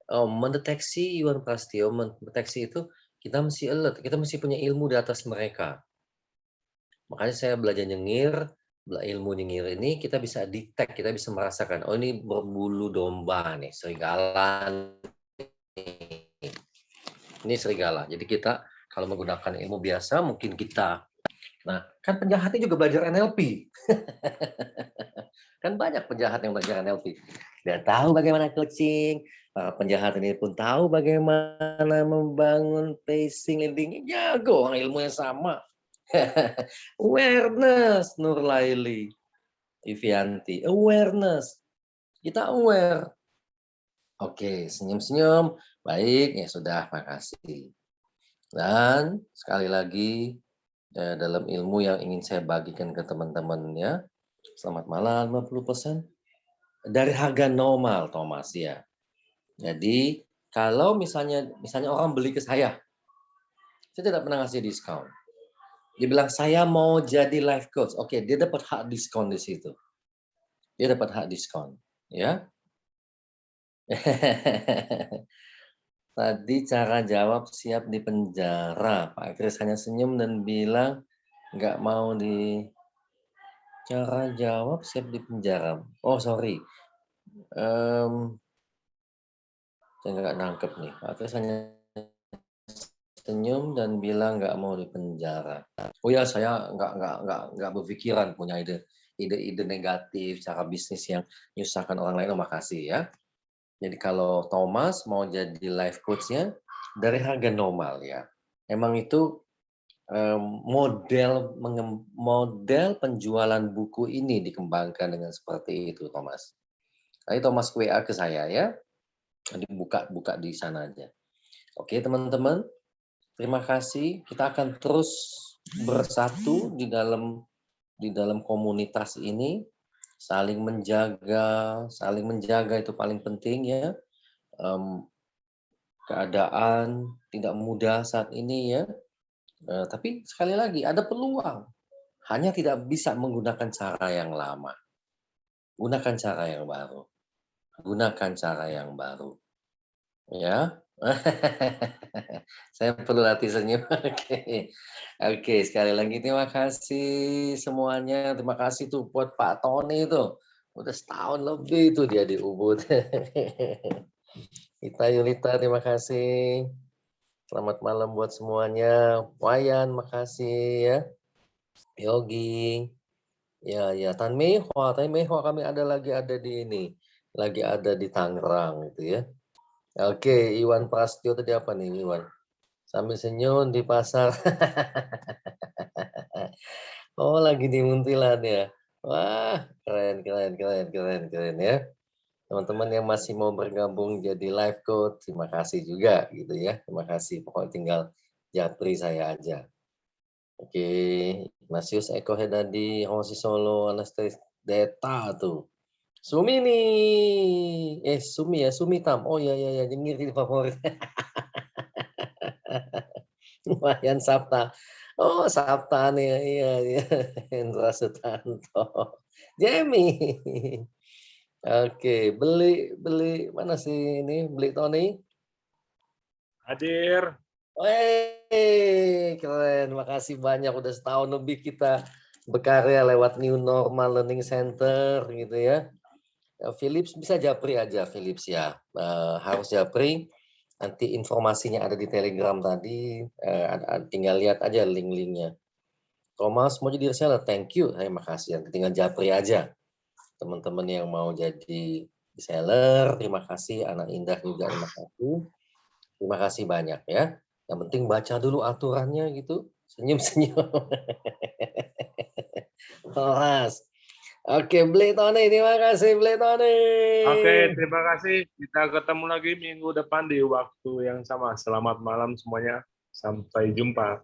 Mendeteksi Iwan Prastio, mendeteksi itu kita mesti alert, kita mesti punya ilmu di atas mereka. Makanya saya belajar nyengir, ilmu nyengir ini kita bisa detect, kita bisa merasakan, oh ini berbulu domba nih, serigala nih. Ini serigala. Jadi kita kalau menggunakan ilmu biasa mungkin kita. Nah, kan penjahatnya juga belajar NLP. Kan banyak penjahat yang belajar NLP. Dia tahu bagaimana coaching, penjahat ini pun tahu bagaimana membangun pacing, leading, jago, ilmunya sama. Awareness, Nur Laili, Ivianti, awareness. Kita aware. Oke, senyum-senyum. Baik, ya sudah, makasih. Dan sekali lagi, dalam ilmu yang ingin saya bagikan ke teman-temannya, selamat malam 50%. Dari harga normal, Thomas ya. Jadi kalau misalnya orang beli ke saya tidak pernah ngasih diskon. Dia bilang saya mau jadi life coach. Oke, dia dapat hak diskon di situ. Dia dapat hak diskon, ya. Tadi cara jawab siap di penjara. Pak Kris hanya senyum dan bilang nggak mau di cara jawab siap di penjara. Oh sorry. Saya nggak nangkep nih. Pak Kris hanya senyum dan bilang nggak mau di penjara. Oh ya, saya nggak berpikiran punya ide negatif cara bisnis yang menyusahkan orang lain. Oh, makasih ya. Jadi kalau Thomas mau jadi life coach-nya dari harga normal ya. Emang itu model penjualan buku ini dikembangkan dengan seperti itu, Thomas. Nanti Thomas WA ke saya ya, dibuka di sana aja. Oke teman-teman, terima kasih. Kita akan terus bersatu di dalam komunitas ini, saling menjaga itu paling penting ya. Keadaan tidak mudah saat ini ya. Tapi sekali lagi ada peluang, hanya tidak bisa menggunakan cara yang lama. Gunakan cara yang baru. Gunakan cara yang baru. Ya. Saya perlu latih senyum. Oke. Oke, sekali lagi terima kasih semuanya. Terima kasih tuh buat Pak Tony itu. Udah setahun lebih itu dia di Ubud. Kita Yulita, terima kasih. Selamat malam buat semuanya. Wayan, makasih ya. Yogi. Ya, Tan Mehwa kami lagi ada di ini. Lagi ada di Tangerang gitu ya. Oke, Iwan Prasetyo tadi apa nih Iwan? Sambil senyum di pasar. Oh, lagi di Muntilan ya. Wah, keren ya. Teman-teman yang masih mau bergabung jadi live coach, terima kasih juga gitu ya. Terima kasih. Pokoknya tinggal japri saya aja. Oke, Ignatius Eko Hedadi, Hosi Solo, Anastas Deta tuh. Sumi nih. Sumi ya, Sumitam. Oh ya, nyengir favorit. Lumayan Sabta. Oh, Sabta nih. Iya. Hendra Sutanto. Jamie. Oke, beli mana sih ini? Beli Tony? Hadir. Keren. Makasih banyak udah setahun lebih kita berkarya lewat New Normal Learning Center gitu ya. Philips bisa japri aja Philips ya. Harus japri. Nanti informasinya ada di Telegram tadi. Tinggal lihat aja link-linknya. Thomas mau jadi reseller, thank you. Terima kasih. Tinggal japri aja. Teman-teman yang mau jadi reseller, terima kasih. Anak Indah juga terima kasih. Terima kasih banyak ya. Yang penting baca dulu aturannya gitu. Senyum-senyum. Thomas. Oke, Beli Tony. Terima kasih, Beli Tony. Oke, terima kasih. Kita ketemu lagi minggu depan di waktu yang sama. Selamat malam semuanya. Sampai jumpa.